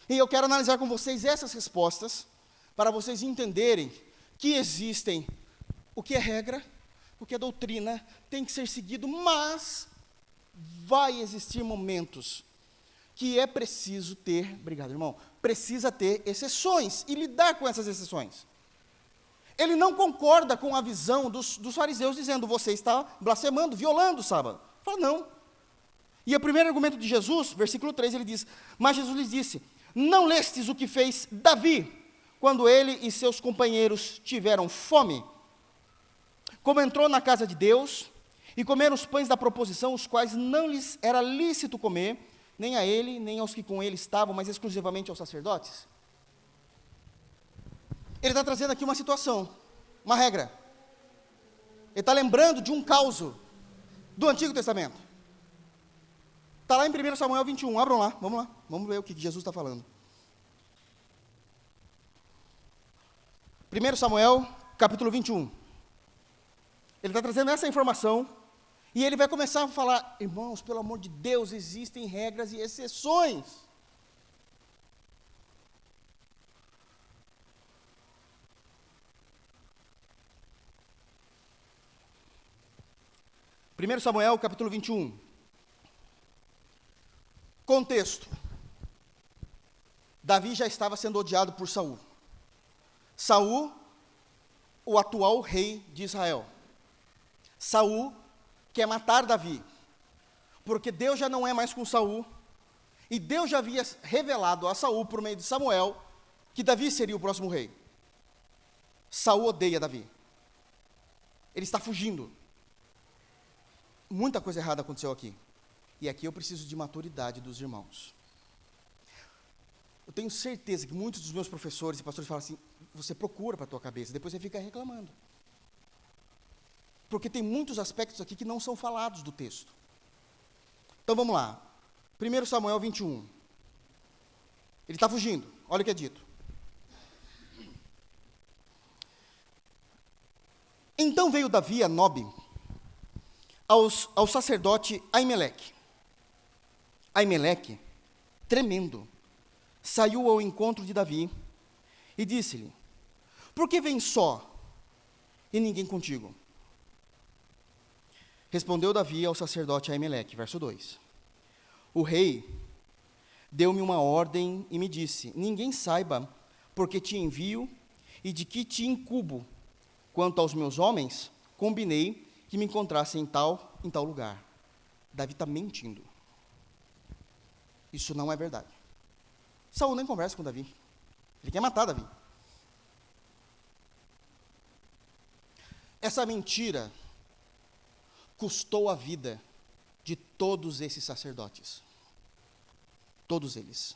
E eu quero analisar com vocês essas respostas, para vocês entenderem que existem o que é regra, o que é doutrina, tem que ser seguido, mas vai existir momentos que é preciso ter, obrigado irmão, precisa ter exceções e lidar com essas exceções. Ele não concorda com a visão dos fariseus, dizendo: você está blasfemando, violando o sábado. Fala, não. E o primeiro argumento de Jesus, versículo 3, ele diz: mas Jesus lhes disse: não lestes o que fez Davi, quando ele e seus companheiros tiveram fome? Como entrou na casa de Deus, e comeram os pães da proposição, os quais não lhes era lícito comer, nem a ele, nem aos que com ele estavam, mas exclusivamente aos sacerdotes? Ele está trazendo aqui uma situação, uma regra. Ele está lembrando de um caos do Antigo Testamento. Está lá em 1 Samuel 21, abram lá, vamos ver o que Jesus está falando. 1 Samuel, capítulo 21. Ele está trazendo essa informação, e ele vai começar a falar: irmãos, pelo amor de Deus, existem regras e exceções. 1 Samuel, capítulo 21. Contexto. Davi já estava sendo odiado por Saul. Saul, o atual rei de Israel. Saul quer matar Davi, porque Deus já não é mais com Saul, e Deus já havia revelado a Saul, por meio de Samuel, que Davi seria o próximo rei. Saul odeia Davi. Ele está fugindo. Muita coisa errada aconteceu aqui. E aqui eu preciso de maturidade dos irmãos. Eu tenho certeza que muitos dos meus professores e pastores falam assim: você procura para a tua cabeça, depois você fica reclamando. Porque tem muitos aspectos aqui que não são falados do texto. Então vamos lá. 1 Samuel 21. Ele está fugindo, olha o que é dito. Então veio Davi a Nobe, ao sacerdote Aimeleque. Aimeleque, tremendo, saiu ao encontro de Davi e disse-lhe: por que vens só e ninguém contigo? Respondeu Davi ao sacerdote Aimeleque, verso 2: o rei deu-me uma ordem e me disse: ninguém saiba porque te envio e de que te incubo. Quanto aos meus homens, combinei que me encontrassem em tal lugar. Davi está mentindo. Isso não é verdade. Saul nem conversa com Davi. Ele quer matar Davi. Essa mentira custou a vida de todos esses sacerdotes. Todos eles.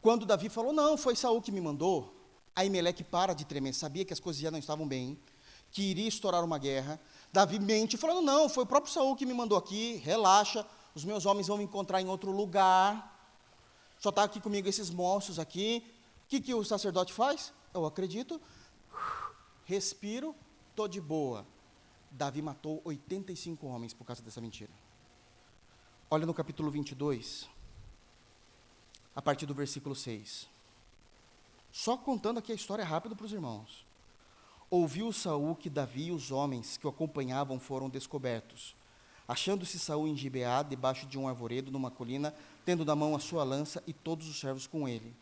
Quando Davi falou: não, foi Saul que me mandou, Aimeleque para de tremer, sabia que as coisas já não estavam bem, que iria estourar uma guerra. Davi mente, falando: não, foi o próprio Saul que me mandou aqui, relaxa, os meus homens vão me encontrar em outro lugar, só está aqui comigo esses monstros aqui. O que o sacerdote faz? Eu acredito, respiro, estou de boa. Davi matou 85 homens por causa dessa mentira. Olha no capítulo 22, a partir do versículo 6. Só contando aqui a história rápido para os irmãos. Ouviu Saul que Davi e os homens que o acompanhavam foram descobertos. Achando-se Saul em Gibeá, debaixo de um arvoredo, numa colina, tendo na mão a sua lança e todos os servos com ele.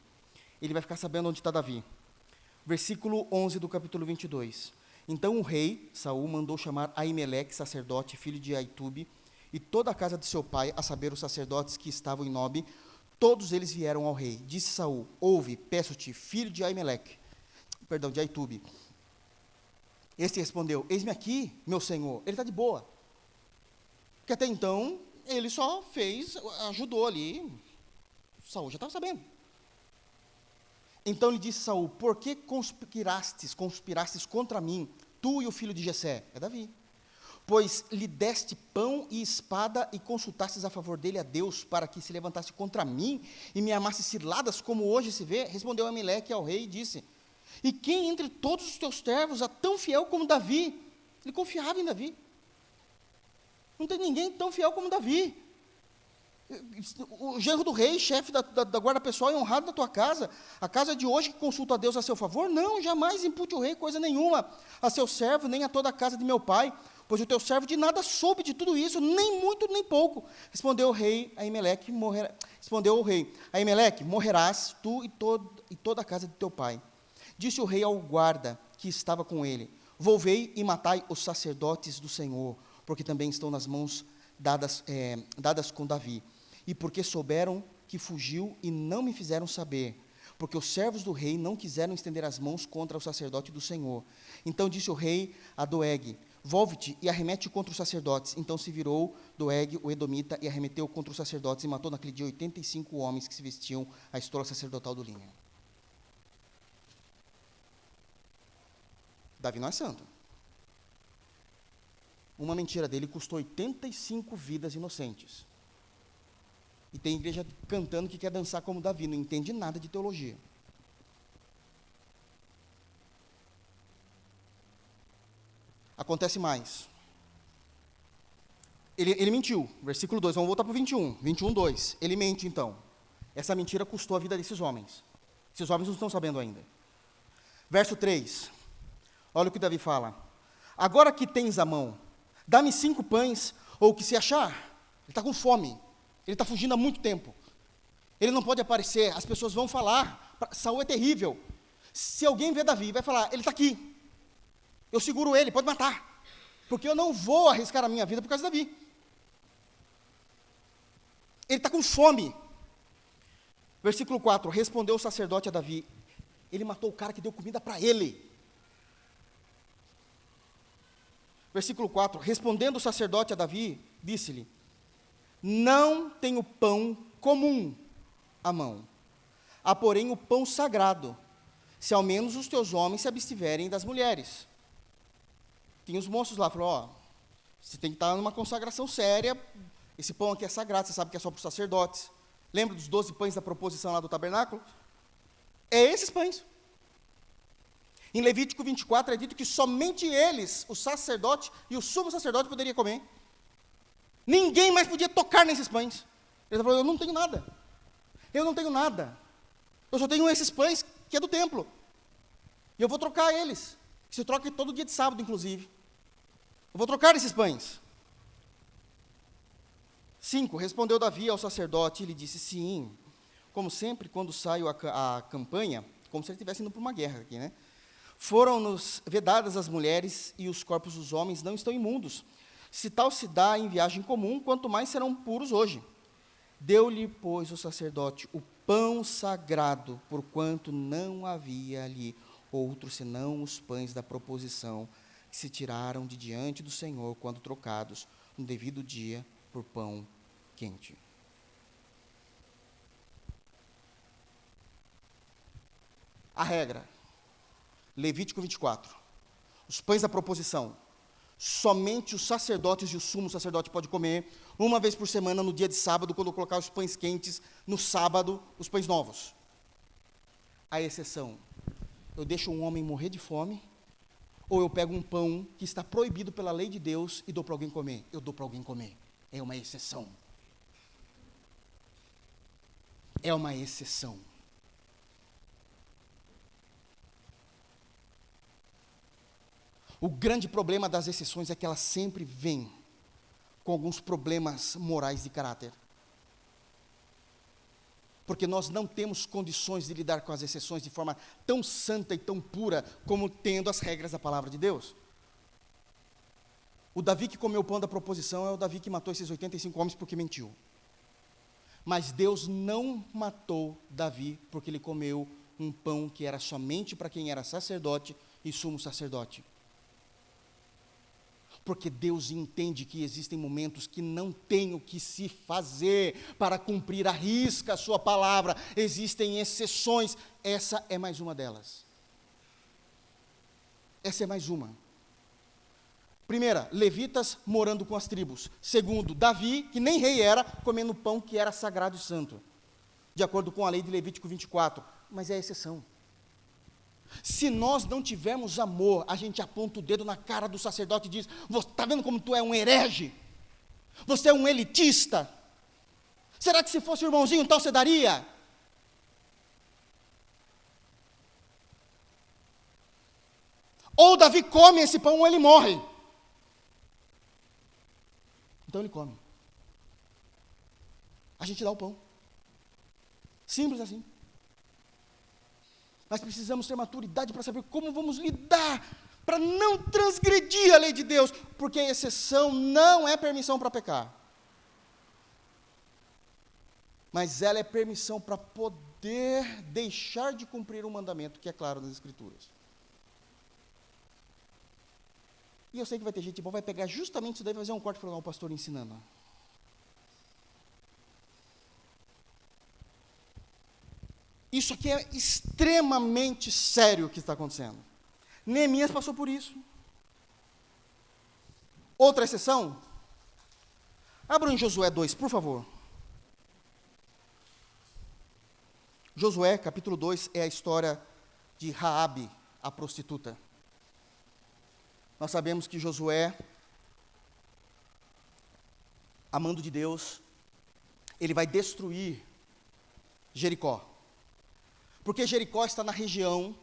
Ele vai ficar sabendo onde está Davi. Versículo 11 do capítulo 22. Então o rei, Saul, mandou chamar Aimeleque, sacerdote, filho de Aitube, e toda a casa de seu pai, a saber, os sacerdotes que estavam em Nobe. Todos eles vieram ao rei. Disse Saul: ouve, peço-te, filho de de Aitube. Este respondeu: eis-me aqui, meu senhor. Ele está de boa. Porque até então, ele só ajudou ali. Saul já estava sabendo. Então lhe disse Saul: por que conspirastes contra mim, tu e o filho de Jessé? É Davi. Pois lhe deste pão e espada e consultastes a favor dele a Deus para que se levantasse contra mim e me armasse ciladas como hoje se vê? Respondeu Aimeleque ao rei e disse: e quem entre todos os teus servos é tão fiel como Davi? Ele confiava em Davi. Não tem ninguém tão fiel como Davi. O genro do rei, chefe da guarda pessoal e honrado da tua casa, a casa de hoje que consulta a Deus a seu favor? Não, jamais impute o rei coisa nenhuma a seu servo, nem a toda a casa de meu pai, pois o teu servo de nada soube de tudo isso, nem muito, nem pouco. Respondeu o rei, Aimeleque, Aimeleque, morrerás, tu e toda a casa de teu pai. Disse o rei ao guarda que estava com ele: volvei e matai os sacerdotes do Senhor, porque também estão nas mãos dadas com Davi. E porque souberam que fugiu e não me fizeram saber, porque os servos do rei não quiseram estender as mãos contra o sacerdote do Senhor. Então disse o rei a Doeg: volve-te e arremete contra os sacerdotes. Então se virou Doeg, o edomita, e arremeteu contra os sacerdotes, e matou naquele dia 85 homens que se vestiam a estola sacerdotal do linho. Davi não é santo. Uma mentira dele custou 85 vidas inocentes. E tem igreja cantando que quer dançar como Davi, não entende nada de teologia. Acontece mais. Ele mentiu, versículo 2, vamos voltar para o 21, 2. Ele mente então. Essa mentira custou a vida desses homens. Esses homens não estão sabendo ainda. Verso 3, olha o que Davi fala: agora que tens a mão, dá-me 5 pães, ou o que se achar. Ele está com fome. Ele está fugindo há muito tempo. Ele não pode aparecer, as pessoas vão falar. Saul é terrível. Se alguém vê Davi, vai falar: ele está aqui. Eu seguro ele, pode matar. Porque eu não vou arriscar a minha vida por causa de Davi. Ele está com fome. Versículo 4, respondeu o sacerdote a Davi: ele matou o cara que deu comida para ele. Versículo 4, respondendo o sacerdote a Davi, disse-lhe: não tenho pão comum à mão, há porém o pão sagrado, se ao menos os teus homens se abstiverem das mulheres. Tinha os moços lá, falou: você tem que estar numa consagração séria, esse pão aqui é sagrado, você sabe que é só para os sacerdotes. Lembra dos 12 pães da proposição lá do tabernáculo? É esses pães. Em Levítico 24 é dito que somente eles, o sacerdote e o sumo sacerdote, poderiam comer. Ninguém mais podia tocar nesses pães. Ele falou, eu não tenho nada. Eu não tenho nada. Eu só tenho esses pães que é do templo. E eu vou trocar eles. Se troca todo dia de sábado, inclusive. Eu vou trocar esses pães. 5. Respondeu Davi ao sacerdote e lhe disse, sim, como sempre, quando saio a campanha, como se ele estivesse indo para uma guerra aqui, né? Foram-nos vedadas as mulheres e os corpos dos homens não estão imundos. Se tal se dá em viagem comum, quanto mais serão puros hoje. Deu-lhe, pois, o sacerdote o pão sagrado, porquanto não havia ali outro senão os pães da proposição, que se tiraram de diante do Senhor, quando trocados, no devido dia, por pão quente. A regra, Levítico 24, os pães da proposição, somente os sacerdotes e o sumo sacerdote pode comer, uma vez por semana, no dia de sábado, quando colocar os pães quentes, no sábado, os pães novos. A exceção, eu deixo um homem morrer de fome, ou eu pego um pão que está proibido pela lei de Deus e dou para alguém comer. Eu dou para alguém comer. É uma exceção. É uma exceção. O grande problema das exceções é que elas sempre vêm com alguns problemas morais de caráter. Porque nós não temos condições de lidar com as exceções de forma tão santa e tão pura como tendo as regras da palavra de Deus. O Davi que comeu o pão da proposição é o Davi que matou esses 85 homens porque mentiu. Mas Deus não matou Davi porque ele comeu um pão que era somente para quem era sacerdote e sumo sacerdote. Porque Deus entende que existem momentos que não tem o que se fazer para cumprir à risca a sua palavra. Existem exceções. Essa é mais uma delas. Essa é mais uma. Primeira, levitas morando com as tribos. Segundo, Davi, que nem rei era, comendo pão que era sagrado e santo. De acordo com a lei de Levítico 24. Mas é a exceção. Se nós não tivermos amor, a gente aponta o dedo na cara do sacerdote e diz, está vendo como tu é um herege? Você é um elitista? Será que se fosse o irmãozinho tal você daria? Ou Davi come esse pão ou ele morre. Então ele come. A gente dá o pão. Simples assim. Mas precisamos ter maturidade para saber como vamos lidar, para não transgredir a lei de Deus, porque a exceção não é permissão para pecar. Mas ela é permissão para poder deixar de cumprir um mandamento, que é claro nas Escrituras. E eu sei que vai ter gente que vai pegar justamente isso daí e fazer um corte e falar, o pastor ensinando. Isso aqui é extremamente sério o que está acontecendo. Neemias passou por isso. Outra exceção? Abra em Josué 2, por favor. Josué, capítulo 2, é a história de Raabe, a prostituta. Nós sabemos que Josué, amando de Deus, ele vai destruir Jericó. Porque Jericó está na região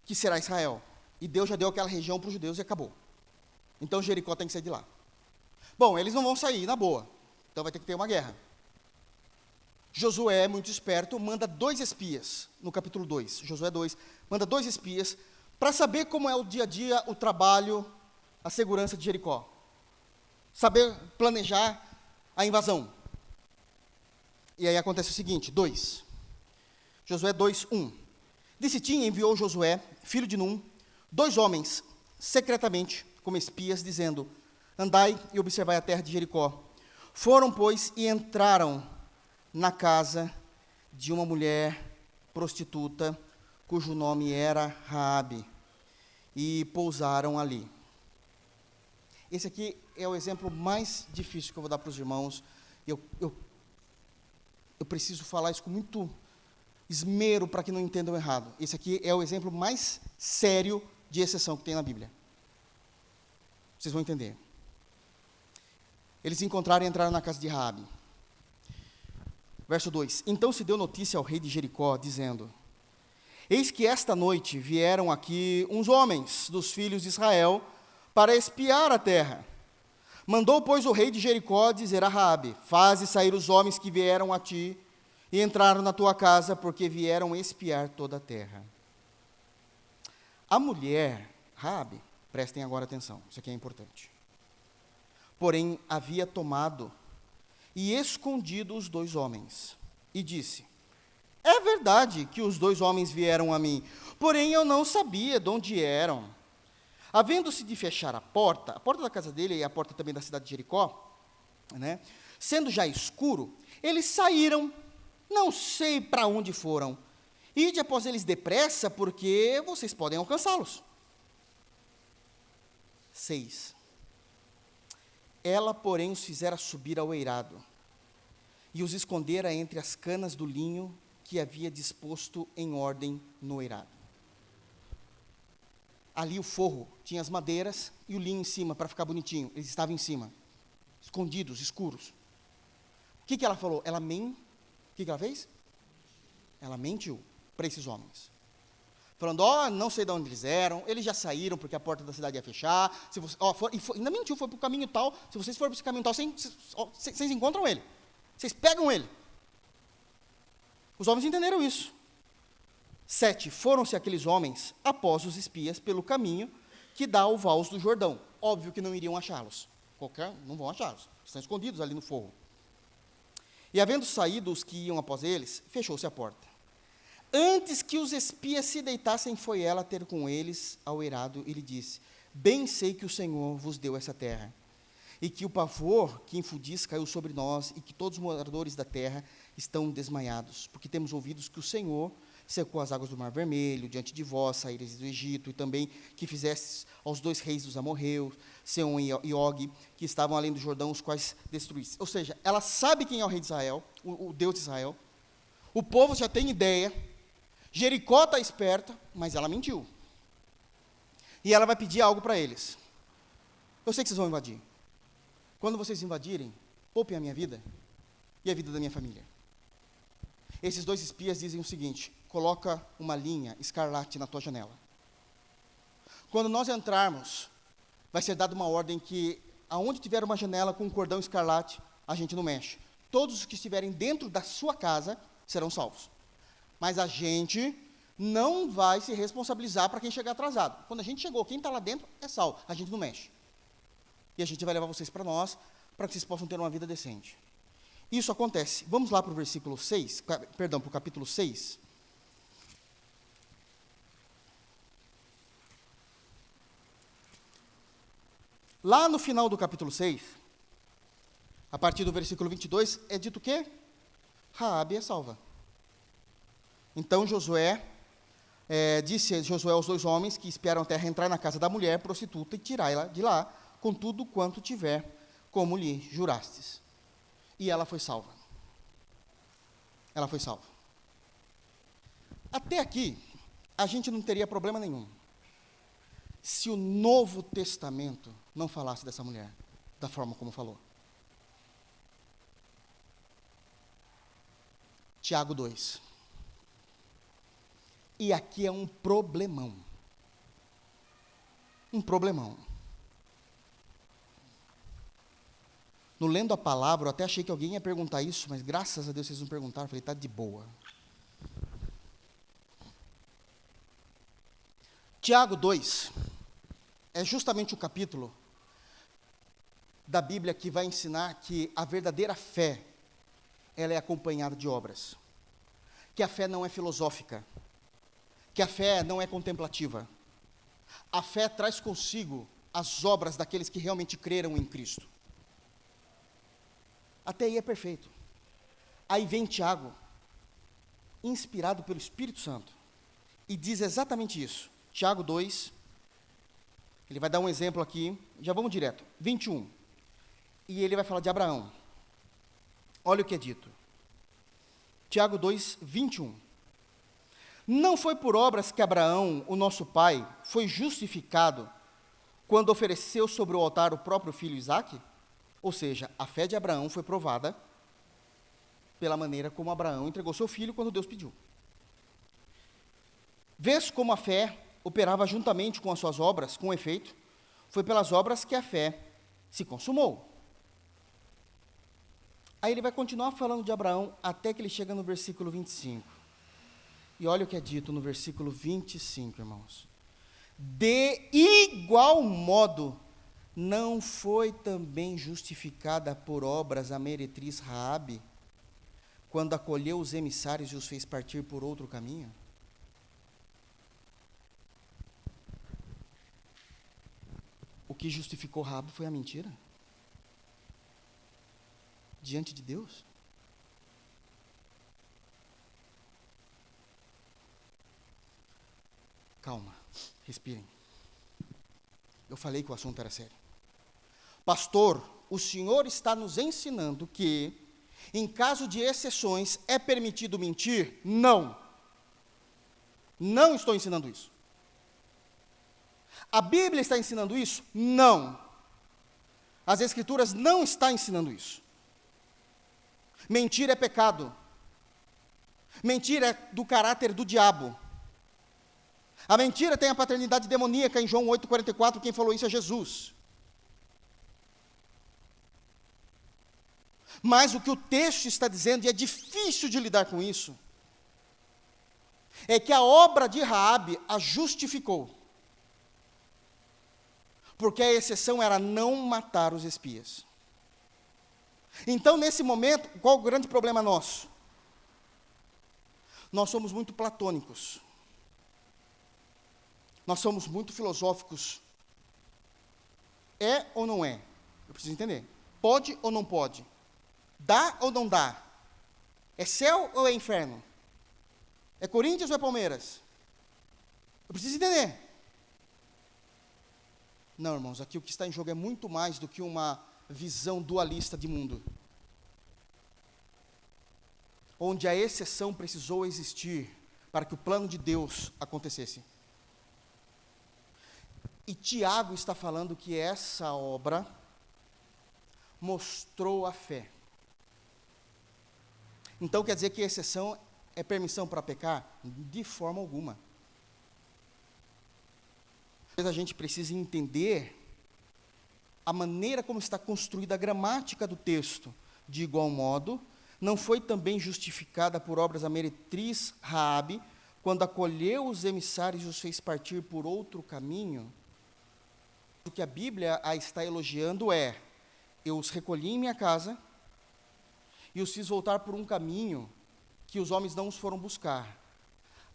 que será Israel. E Deus já deu aquela região para os judeus e acabou. Então Jericó tem que sair de lá. Bom, eles não vão sair na boa. Então vai ter que ter uma guerra. Josué, muito esperto, manda 2 espias, no capítulo 2, Josué 2, manda 2 espias para saber como é o dia a dia, o trabalho, a segurança de Jericó. Saber planejar a invasão. E aí acontece o seguinte, 2. Josué 2:1. De Sitim enviou Josué, filho de Num, 2 homens, secretamente, como espias, dizendo, andai e observai a terra de Jericó. Foram, pois, e entraram na casa de uma mulher prostituta, cujo nome era Raabe, e pousaram ali. Esse aqui é o exemplo mais difícil que eu vou dar para os irmãos. Eu preciso falar isso com esmero para que não entendam errado. Esse aqui é o exemplo mais sério de exceção que tem na Bíblia. Vocês vão entender. Eles se encontraram e entraram na casa de Raabe. Verso 2. Então se deu notícia ao rei de Jericó, dizendo: eis que esta noite vieram aqui uns homens dos filhos de Israel para espiar a terra. Mandou, pois, o rei de Jericó dizer a Raabe: faze sair os homens que vieram a ti e entraram na tua casa, porque vieram espiar toda a terra. A mulher, Raabe, prestem agora atenção, isso aqui é importante. Porém, havia tomado e escondido os 2 homens, e disse: é verdade que os 2 homens vieram a mim, porém eu não sabia de onde eram. Havendo-se de fechar a porta da casa dele e a porta também da cidade de Jericó, né, sendo já escuro, eles saíram, não sei para onde foram. Ide após eles depressa, porque vocês podem alcançá-los. 6. Ela, porém, os fizera subir ao eirado, e os escondera entre as canas do linho que havia disposto em ordem no eirado. Ali o forro tinha as madeiras e o linho em cima, para ficar bonitinho. Eles estavam em cima, escondidos, escuros. O que ela falou? O que ela fez? Ela mentiu para esses homens. Falando: não sei de onde eles já saíram, porque a porta da cidade ia fechar. Se você, ainda mentiu, foi para o caminho tal. Se vocês forem para esse caminho tal, vocês encontram ele. Vocês pegam ele. Os homens entenderam isso. 7. Foram-se aqueles homens após os espias pelo caminho que dá ao vals do Jordão. Óbvio que não iriam achá-los. Não vão achá-los. Estão escondidos ali no forro. E havendo saído os que iam após eles, fechou-se a porta. Antes que os espias se deitassem, foi ela ter com eles ao eirado e lhe disse: bem sei que o Senhor vos deu essa terra, e que o pavor que infundis caiu sobre nós, e que todos os moradores da terra estão desmaiados, porque temos ouvido que o Senhor secou as águas do Mar Vermelho diante de vós, saíres do Egito, e também que fizestes aos 2 reis dos amorreus, Seom e Og, que estavam além do Jordão, os quais destruíste. Ou seja, ela sabe quem é o rei de Israel, o Deus de Israel. O povo já tem ideia. Jericó está esperta, mas ela mentiu. E ela vai pedir algo para eles. Eu sei que vocês vão invadir. Quando vocês invadirem, poupem a minha vida e a vida da minha família. Esses 2 espias dizem o seguinte: coloca uma linha escarlate na tua janela. Quando nós entrarmos, vai ser dada uma ordem que, aonde tiver uma janela com um cordão escarlate, a gente não mexe. Todos os que estiverem dentro da sua casa serão salvos. Mas a gente não vai se responsabilizar para quem chegar atrasado. Quando a gente chegou, quem está lá dentro é salvo. A gente não mexe. E a gente vai levar vocês para nós, para que vocês possam ter uma vida decente. Isso acontece. Vamos lá para o versículo 6, para o capítulo 6. Lá no final do capítulo 6, a partir do versículo 22, é dito o quê? Raabe é salva. Então Josué, disse Josué aos 2 homens que espiaram a terra entrar na casa da mulher prostituta e tirá-la de lá, com tudo quanto tiver, como lhe jurastes. E ela foi salva. Ela foi salva. Até aqui, a gente não teria problema nenhum se o Novo Testamento não falasse dessa mulher da forma como falou. Tiago 2. E aqui é um problemão. Um problemão. No lendo a palavra, eu até achei que alguém ia perguntar isso, mas graças a Deus vocês não perguntaram, eu falei, está de boa. Tiago 2 é justamente o capítulo da Bíblia que vai ensinar que a verdadeira fé, ela é acompanhada de obras. Que a fé não é filosófica. Que a fé não é contemplativa. A fé traz consigo as obras daqueles que realmente creram em Cristo. Até aí é perfeito. Aí vem Tiago, inspirado pelo Espírito Santo, e diz exatamente isso. Tiago 2, ele vai dar um exemplo aqui, já vamos direto, 21. E ele vai falar de Abraão. Olha o que é dito. Tiago 2, 21. Não foi por obras que Abraão, o nosso pai, foi justificado quando ofereceu sobre o altar o próprio filho Isaque? Ou seja, a fé de Abraão foi provada pela maneira como Abraão entregou seu filho quando Deus pediu. Vês como a fé operava juntamente com as suas obras, com efeito, foi pelas obras que a fé se consumou. Aí ele vai continuar falando de Abraão até que ele chega no versículo 25. E olha o que é dito no versículo 25, irmãos. De igual modo, não foi também justificada por obras a meretriz Raabe, quando acolheu os emissários e os fez partir por outro caminho? O que justificou Raabe foi a mentira? Diante de Deus? Calma, respirem. Eu falei que o assunto era sério. Pastor, o senhor está nos ensinando que, em caso de exceções, é permitido mentir? Não. Não estou ensinando isso. A Bíblia está ensinando isso? Não. As Escrituras não estão ensinando isso. Mentir é pecado. Mentir é do caráter do diabo. A mentira tem a paternidade demoníaca em João 8,44, quem falou isso é Jesus. Mas o que o texto está dizendo, e é difícil de lidar com isso, é que a obra de Raabe a justificou. Porque a exceção era não matar os espias. Então, nesse momento, qual o grande problema nosso? Nós somos muito platônicos. Nós somos muito filosóficos. É ou não é? Eu preciso entender. Pode ou não pode? Dá ou não dá? É céu ou é inferno? É Corinthians ou é Palmeiras? Eu preciso entender. Não, irmãos, aqui o que está em jogo é muito mais do que uma visão dualista de mundo, onde a exceção precisou existir para que o plano de Deus acontecesse. E Tiago está falando que essa obra mostrou a fé. Então quer dizer que a exceção é permissão para pecar? De forma alguma. Mas a gente precisa entender a maneira como está construída a gramática do texto. De igual modo, não foi também justificada por obras a meretriz Raabe, quando acolheu os emissários e os fez partir por outro caminho? O que a Bíblia a está elogiando é: eu os recolhi em minha casa e os fiz voltar por um caminho que os homens não os foram buscar.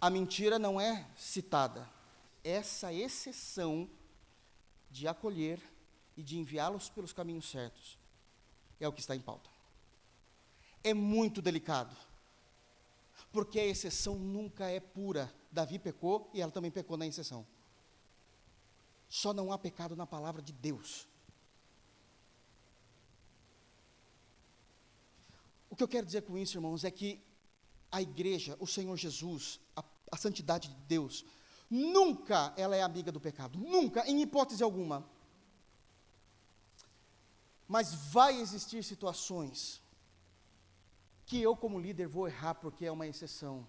A mentira não é citada. Essa exceção de acolher e de enviá-los pelos caminhos certos é o que está em pauta. É muito delicado, porque a exceção nunca é pura. Davi pecou e ela também pecou na exceção. Só não há pecado na palavra de Deus. O que eu quero dizer com isso, irmãos, é que a igreja, o Senhor Jesus, a santidade de Deus, nunca ela é amiga do pecado. Nunca, em hipótese alguma. Mas vai existir situações que eu, como líder, vou errar porque é uma exceção.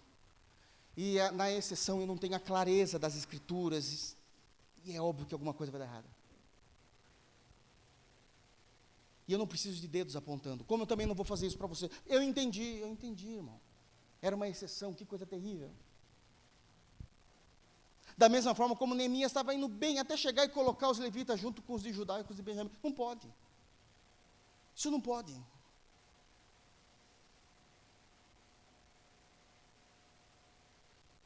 E na exceção eu não tenho a clareza das Escrituras, e é óbvio que alguma coisa vai dar errado. E eu não preciso de dedos apontando. Como eu também não vou fazer isso para você. Eu entendi, irmão. Era uma exceção, que coisa terrível. Da mesma forma como Neemias estava indo bem até chegar e colocar os levitas junto com os de Judá e com os de Benjamim. Não pode. Isso não pode.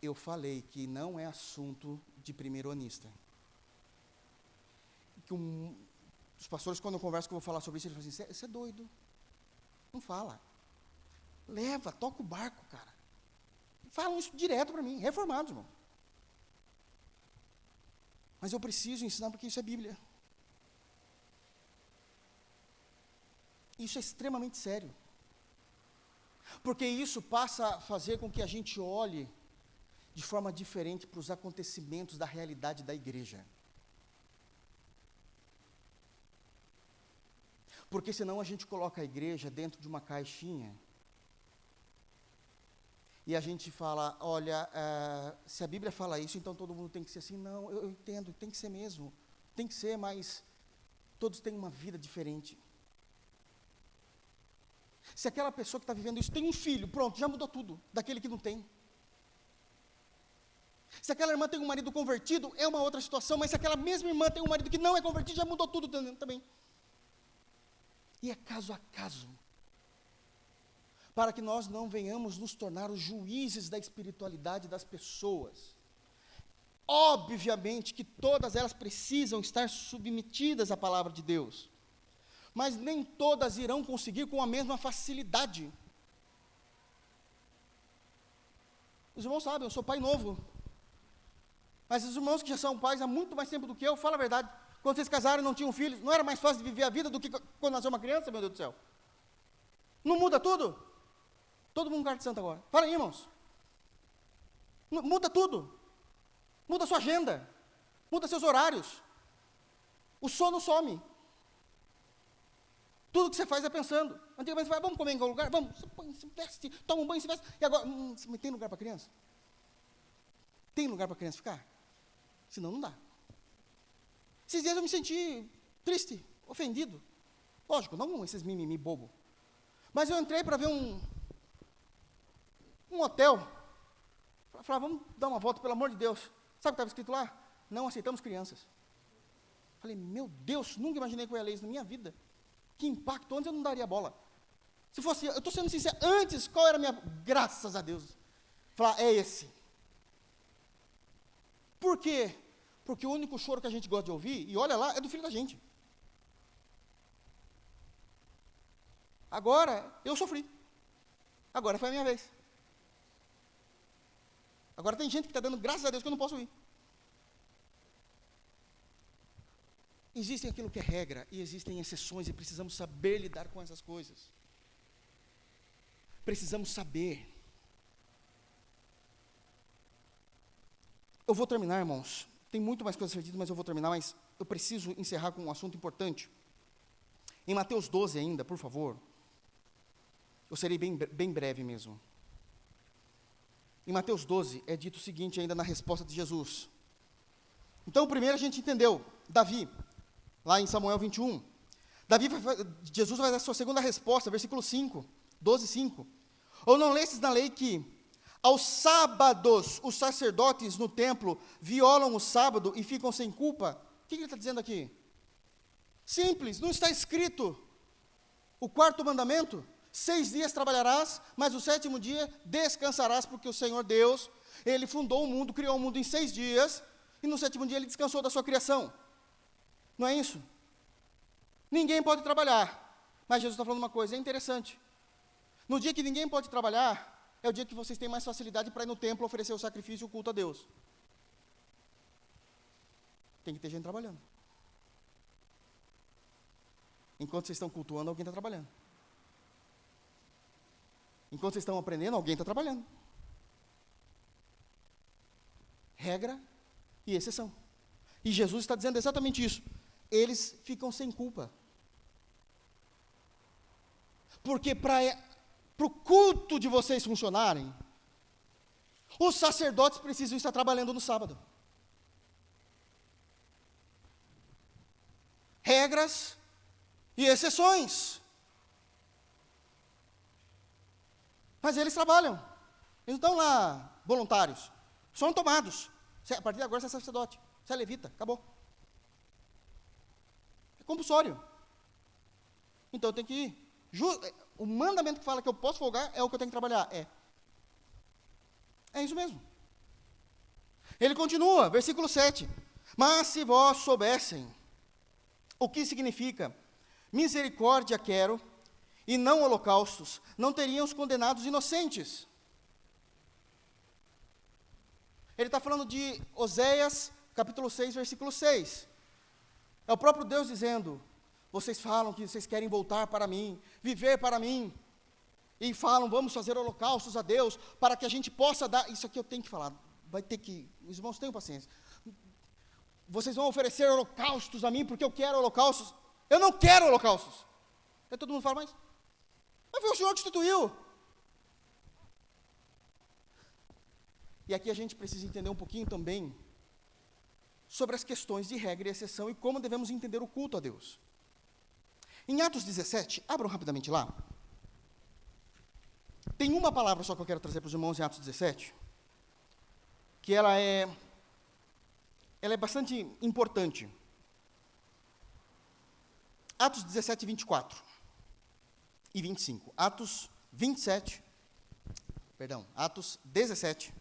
Eu falei que não é assunto de primeiro-anista. Que os pastores, quando eu converso que eu vou falar sobre isso, eles falam assim: você é doido. Não fala. Leva, toca o barco, cara. Falam isso direto para mim, reformados, irmão. Mas eu preciso ensinar porque isso é Bíblia. Isso é extremamente sério. Porque isso passa a fazer com que a gente olhe de forma diferente para os acontecimentos da realidade da igreja. Porque senão a gente coloca a igreja dentro de uma caixinha e a gente fala, olha, se a Bíblia fala isso, então todo mundo tem que ser assim. Não, eu entendo, tem que ser mesmo, tem que ser, mas todos têm uma vida diferente. Se aquela pessoa que está vivendo isso tem um filho, pronto, já mudou tudo, daquele que não tem. Se aquela irmã tem um marido convertido, é uma outra situação, mas se aquela mesma irmã tem um marido que não é convertido, já mudou tudo também. E é caso a caso, para que nós não venhamos nos tornar os juízes da espiritualidade das pessoas. Obviamente que todas elas precisam estar submetidas à palavra de Deus, mas nem todas irão conseguir com a mesma facilidade. Os irmãos sabem, eu sou pai novo, mas os irmãos que já são pais há muito mais tempo do que eu, fala a verdade, quando vocês casaram e não tinham filhos, não era mais fácil de viver a vida do que quando nasceu uma criança, meu Deus do céu? Não muda tudo? Todo mundo carta de santo agora. Fala aí, irmãos. Muda tudo. Muda a sua agenda. Muda seus horários. O sono some. Tudo que você faz é pensando. Antigamente você vai, vamos comer em algum lugar? Vamos, se veste, toma um banho, se veste. E agora, tem lugar para criança? Tem lugar para criança ficar? Senão não dá. Esses dias eu me senti triste, ofendido. Lógico, não esses mimimi bobo. Mas eu entrei para ver um hotel. Falei, vamos dar uma volta, pelo amor de Deus. Sabe o que estava escrito lá? Não aceitamos crianças. Falei, meu Deus, nunca imaginei que eu ia ler isso na minha vida. Que impacto, antes eu não daria bola. Se fosse, eu estou sendo sincero, antes, qual era a minha, graças a Deus, falar, é esse. Por quê? Porque o único choro que a gente gosta de ouvir, e olha lá, é do filho da gente. Agora, eu sofri. Agora foi a minha vez. Agora tem gente que está dando graças a Deus que eu não posso ir. Existem aquilo que é regra, e existem exceções, e precisamos saber lidar com essas coisas. Precisamos saber. Eu vou terminar, irmãos. Tem muito mais coisas a ser dito, mas eu vou terminar, mas eu preciso encerrar com um assunto importante. Em Mateus 12 ainda, por favor. Eu serei bem breve mesmo. Em Mateus 12 é dito o seguinte ainda na resposta de Jesus. Então, primeiro a gente entendeu, Davi, lá em Samuel 21. Jesus vai dar a sua segunda resposta, versículo 5, 12, 5. Ou não lestes na lei que aos sábados os sacerdotes no templo violam o sábado e ficam sem culpa? O que ele está dizendo aqui? Simples, não está escrito o quarto mandamento? 6 dias trabalharás, mas o 7º dia descansarás, porque o Senhor Deus, Ele fundou o mundo, criou o mundo em 6 dias, e no 7º dia Ele descansou da sua criação. Não é isso? Ninguém pode trabalhar, mas Jesus está falando uma coisa, é interessante. No dia que ninguém pode trabalhar, é o dia que vocês têm mais facilidade para ir no templo oferecer o sacrifício e o culto a Deus. Tem que ter gente trabalhando. Enquanto vocês estão cultuando, alguém está trabalhando. Enquanto vocês estão aprendendo, alguém está trabalhando. Regra e exceção. E Jesus está dizendo exatamente isso. Eles ficam sem culpa. Porque para o culto de vocês funcionarem, os sacerdotes precisam estar trabalhando no sábado. Regras e exceções. Mas eles trabalham. Eles não estão lá voluntários. São tomados. A partir de agora você é sacerdote. Você é levita. Acabou. É compulsório. Então eu tenho que ir. O mandamento que fala que eu posso folgar é o que eu tenho que trabalhar. É isso mesmo. Ele continua, versículo 7. Mas se vós soubessem o que significa misericórdia quero e não holocaustos, não teriam os condenados inocentes. Ele está falando de Oséias, capítulo 6, versículo 6. É o próprio Deus dizendo, vocês falam que vocês querem voltar para mim, viver para mim, e falam, vamos fazer holocaustos a Deus, para que a gente possa dar, isso aqui eu tenho que falar, vai ter que, os irmãos tenham paciência. Vocês vão oferecer holocaustos a mim porque eu quero holocaustos. Eu não quero holocaustos. Aí todo mundo fala, mas foi o Senhor que instituiu. E aqui a gente precisa entender um pouquinho também sobre as questões de regra e exceção e como devemos entender o culto a Deus. Em Atos 17, abram rapidamente lá. Tem uma palavra só que eu quero trazer para os irmãos em Atos 17, que ela é bastante importante. Atos 17, 24 e 25. Atos 17, Atos 17,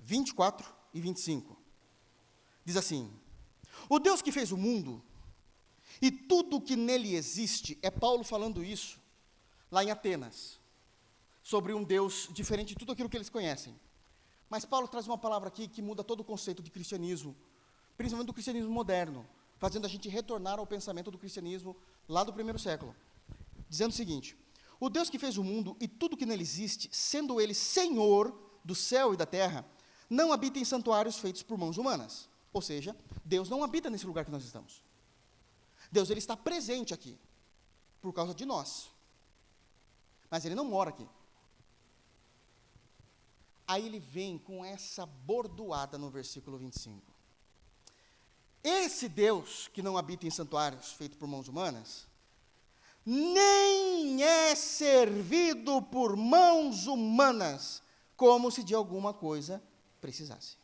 24 e 25. Diz assim: o Deus que fez o mundo e tudo que nele existe, é Paulo falando isso lá em Atenas, sobre um Deus diferente de tudo aquilo que eles conhecem. Mas Paulo traz uma palavra aqui que muda todo o conceito de cristianismo, principalmente do cristianismo moderno, fazendo a gente retornar ao pensamento do cristianismo lá do primeiro século, dizendo o seguinte: o Deus que fez o mundo e tudo que nele existe, sendo ele Senhor do céu e da terra, não habita em santuários feitos por mãos humanas. Ou seja, Deus não habita nesse lugar que nós estamos. Deus, ele está presente aqui, por causa de nós. Mas ele não mora aqui. Aí ele vem com essa bordoada no versículo 25. Esse Deus que não habita em santuários feitos por mãos humanas, nem é servido por mãos humanas, como se de alguma coisa precisasse.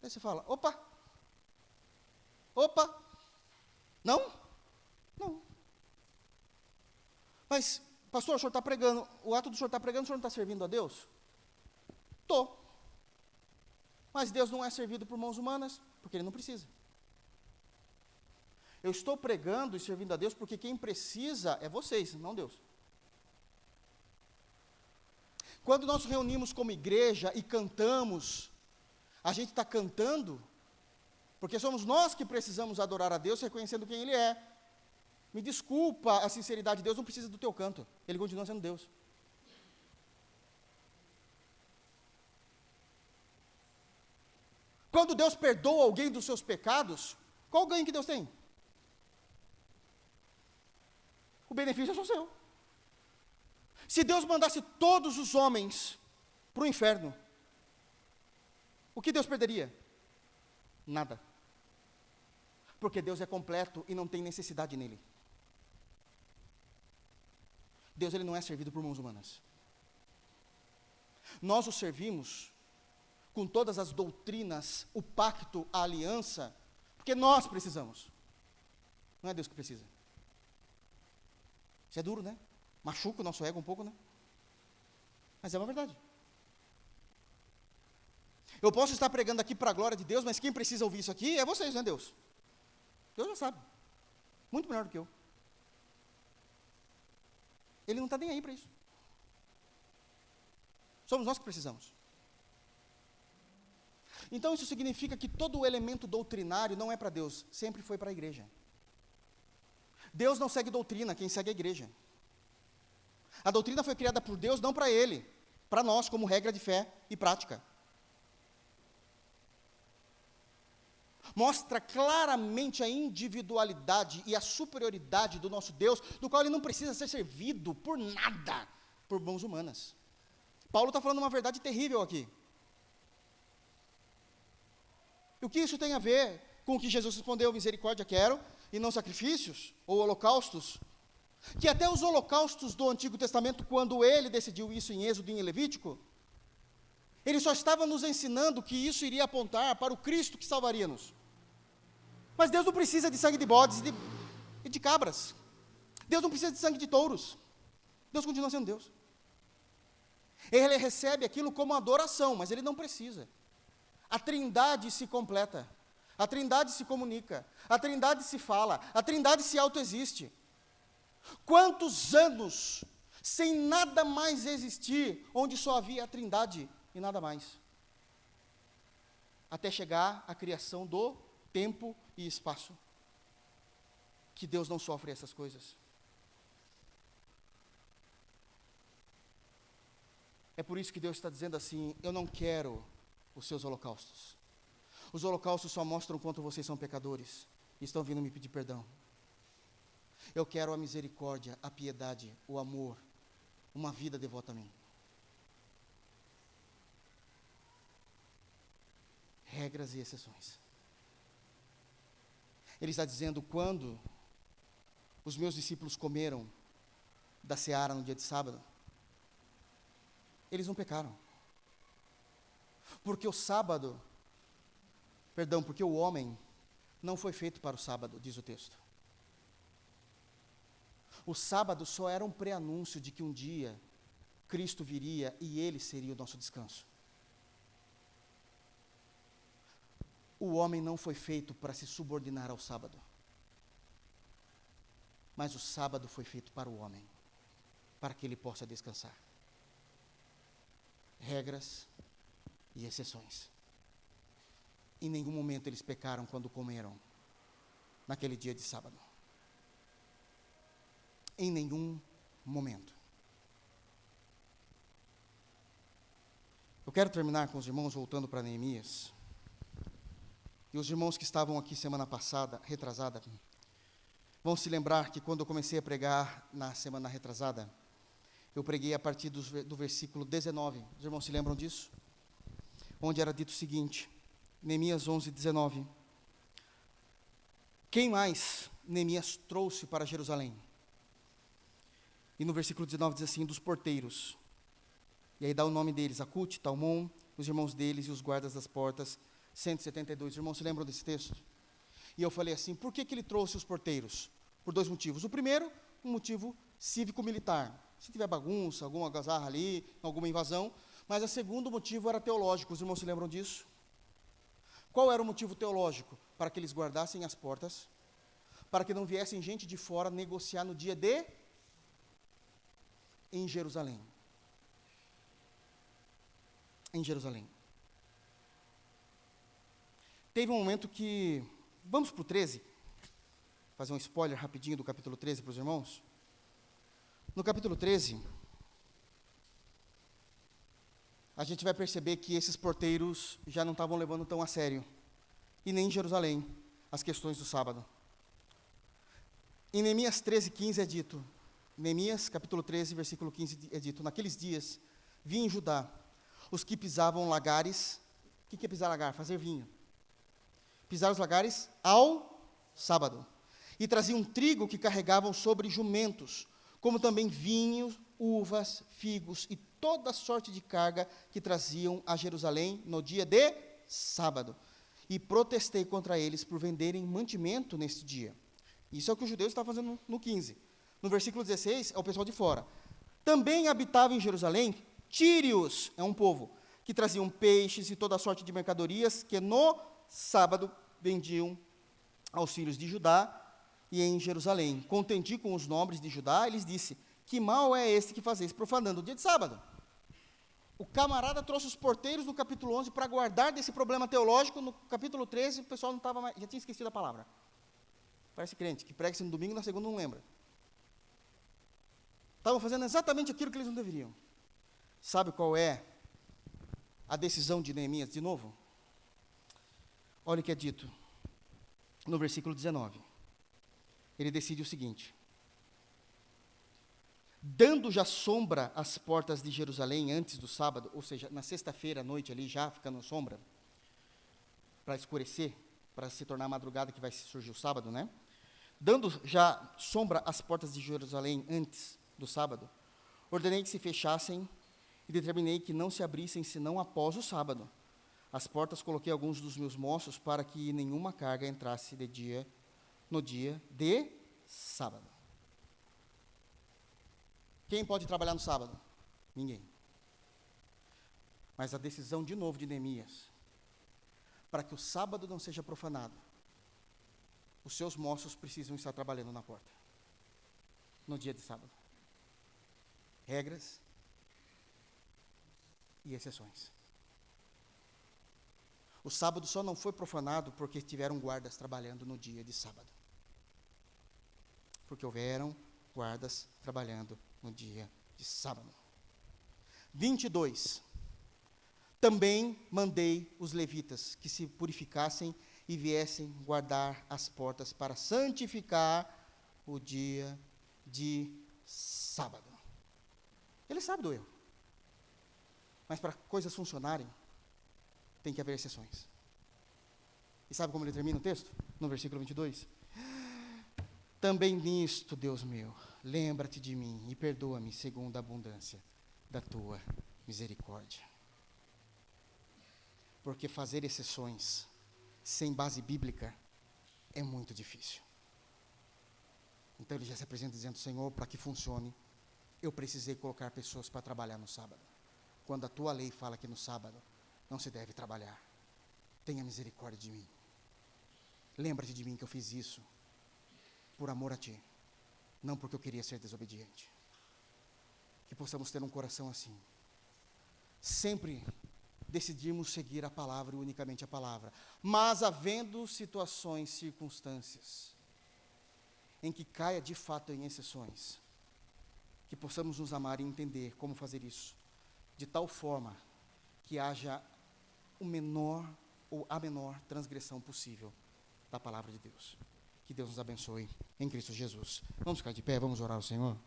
Aí você fala, opa, não. Mas, pastor, o senhor está pregando, o ato do senhor estar pregando, o senhor não está servindo a Deus? Estou. Mas Deus não é servido por mãos humanas, porque ele não precisa. Eu estou pregando e servindo a Deus porque quem precisa é vocês, não Deus. Quando nós nos reunimos como igreja e cantamos, a gente está cantando porque somos nós que precisamos adorar a Deus, reconhecendo quem Ele é. Me desculpa a sinceridade, Deus não precisa do teu canto, Ele continua sendo Deus. Quando Deus perdoa alguém dos seus pecados, qual o ganho que Deus tem? O benefício é só seu. Se Deus mandasse todos os homens para o inferno, o que Deus perderia? Nada. Porque Deus é completo e não tem necessidade nele. Deus, ele não é servido por mãos humanas. Nós o servimos com todas as doutrinas, o pacto, a aliança, porque nós precisamos. Não é Deus que precisa. Isso é duro, né? Machuca o nosso ego um pouco, né? Mas é uma verdade. Eu posso estar pregando aqui para a glória de Deus, mas quem precisa ouvir isso aqui é vocês, não é Deus? Deus já sabe. Muito melhor do que eu. Ele não está nem aí para isso. Somos nós que precisamos. Então isso significa que todo o elemento doutrinário não é para Deus, sempre foi para a igreja. Deus não segue doutrina, quem segue é a igreja. A doutrina foi criada por Deus, não para Ele, para nós, como regra de fé e prática. Mostra claramente a individualidade e a superioridade do nosso Deus, do qual Ele não precisa ser servido por nada, por mãos humanas. Paulo está falando uma verdade terrível aqui. E o que isso tem a ver com o que Jesus respondeu: misericórdia quero, e não sacrifícios, ou holocaustos? Que até os holocaustos do Antigo Testamento, quando ele decidiu isso em Êxodo e em Levítico, ele só estava nos ensinando que isso iria apontar para o Cristo que salvaria-nos. Mas Deus não precisa de sangue de bodes e de cabras. Deus não precisa de sangue de touros. Deus continua sendo Deus. Ele recebe aquilo como adoração, mas ele não precisa. A Trindade se completa. A Trindade se comunica. A Trindade se fala. A Trindade se autoexiste. Quantos anos sem nada mais existir, onde só havia a Trindade e nada mais? Até chegar à criação do tempo e espaço. Que Deus não sofre essas coisas. É por isso que Deus está dizendo assim: eu não quero os seus holocaustos. Os holocaustos só mostram quanto vocês são pecadores e estão vindo me pedir perdão. Eu quero a misericórdia, a piedade, o amor, uma vida devota a mim. Regras e exceções. Ele está dizendo, quando os meus discípulos comeram da seara no dia de sábado, eles não pecaram. Porque porque o homem não foi feito para o sábado, diz o texto. O sábado só era um pré-anúncio de que um dia Cristo viria e ele seria o nosso descanso. O homem não foi feito para se subordinar ao sábado. Mas o sábado foi feito para o homem, para que ele possa descansar. Regras e exceções. Em nenhum momento eles pecaram quando comeram naquele dia de sábado. Em nenhum momento. Eu quero terminar com os irmãos voltando para Neemias. E os irmãos que estavam aqui semana passada, retrasada, vão se lembrar que quando eu comecei a pregar na semana retrasada, eu preguei a partir do versículo 19. Os irmãos se lembram disso? Onde era dito o seguinte, Neemias 11, 19. Quem mais Neemias trouxe para Jerusalém? E no versículo 19 diz assim, dos porteiros. E aí dá o nome deles, Acute, Talmon, os irmãos deles e os guardas das portas, 172. Os irmãos se lembram desse texto? E eu falei assim, por que ele trouxe os porteiros? Por dois motivos. O primeiro, um motivo cívico-militar. Se tiver bagunça, alguma algazarra ali, alguma invasão. Mas o segundo motivo era teológico. Os irmãos se lembram disso? Qual era o motivo teológico? Para que eles guardassem as portas, para que não viessem gente de fora negociar no dia em Jerusalém. Em Jerusalém. Teve um momento que, vamos para o 13, fazer um spoiler rapidinho do capítulo 13 para os irmãos. No capítulo 13, a gente vai perceber que esses porteiros já não estavam levando tão a sério, e nem em Jerusalém, as questões do sábado. Em Neemias 13, 15 é dito, Neemias capítulo 13, versículo 15 é dito, naqueles dias, vi em Judá, os que pisavam lagares. O que é pisar lagar? Fazer vinho. Pisar os lagares ao sábado. E traziam trigo que carregavam sobre jumentos, como também vinho, uvas, figos e toda sorte de carga que traziam a Jerusalém no dia de sábado. E protestei contra eles por venderem mantimento neste dia. Isso é o que os judeus estavam fazendo no 15. No versículo 16, é o pessoal de fora. Também habitava em Jerusalém tírios, é um povo, que traziam peixes e toda sorte de mercadorias que no sábado vendiam aos filhos de Judá e em Jerusalém. Contendi com os nobres de Judá, eles disse, que mal é este que fazeis profanando o dia de sábado? O camarada trouxe os porteiros no capítulo 11 para guardar desse problema teológico. No capítulo 13, o pessoal não estava mais, já tinha esquecido a palavra. Parece crente, que prega-se no domingo, na segunda não lembra. Estavam fazendo exatamente aquilo que eles não deveriam. Sabe qual é a decisão de Neemias, de novo? Olha o que é dito no versículo 19. Ele decide o seguinte: dando já sombra às portas de Jerusalém antes do sábado, ou seja, na sexta-feira à noite ali, já ficando sombra, para escurecer, para se tornar madrugada que vai surgir o sábado, né? Dando já sombra às portas de Jerusalém antes do sábado, ordenei que se fechassem e determinei que não se abrissem senão após o sábado. As portas coloquei alguns dos meus moços para que nenhuma carga entrasse no dia de sábado. Quem pode trabalhar no sábado? Ninguém. Mas a decisão de novo de Neemias, para que o sábado não seja profanado, os seus moços precisam estar trabalhando na porta, no dia de sábado. Regras e exceções. O sábado só não foi profanado porque tiveram guardas trabalhando no dia de sábado. Porque houveram guardas trabalhando no dia de sábado. 22. Também mandei os levitas que se purificassem e viessem guardar as portas para santificar o dia de sábado. Ele sabe do erro. Mas para coisas funcionarem, tem que haver exceções. E sabe como ele termina o texto? No versículo 22. Também nisto, Deus meu, lembra-te de mim e perdoa-me segundo a abundância da tua misericórdia. Porque fazer exceções sem base bíblica é muito difícil. Então ele já se apresenta dizendo: Senhor, para que funcione, eu precisei colocar pessoas para trabalhar no sábado. Quando a tua lei fala que no sábado não se deve trabalhar, tenha misericórdia de mim. Lembra-te de mim que eu fiz isso por amor a ti, não porque eu queria ser desobediente. Que possamos ter um coração assim. Sempre decidirmos seguir a palavra e unicamente a palavra. Mas havendo situações, circunstâncias, em que caia de fato em exceções, que possamos nos amar e entender como fazer isso, de tal forma que haja o menor ou a menor transgressão possível da palavra de Deus. Que Deus nos abençoe em Cristo Jesus. Vamos ficar de pé, vamos orar ao Senhor.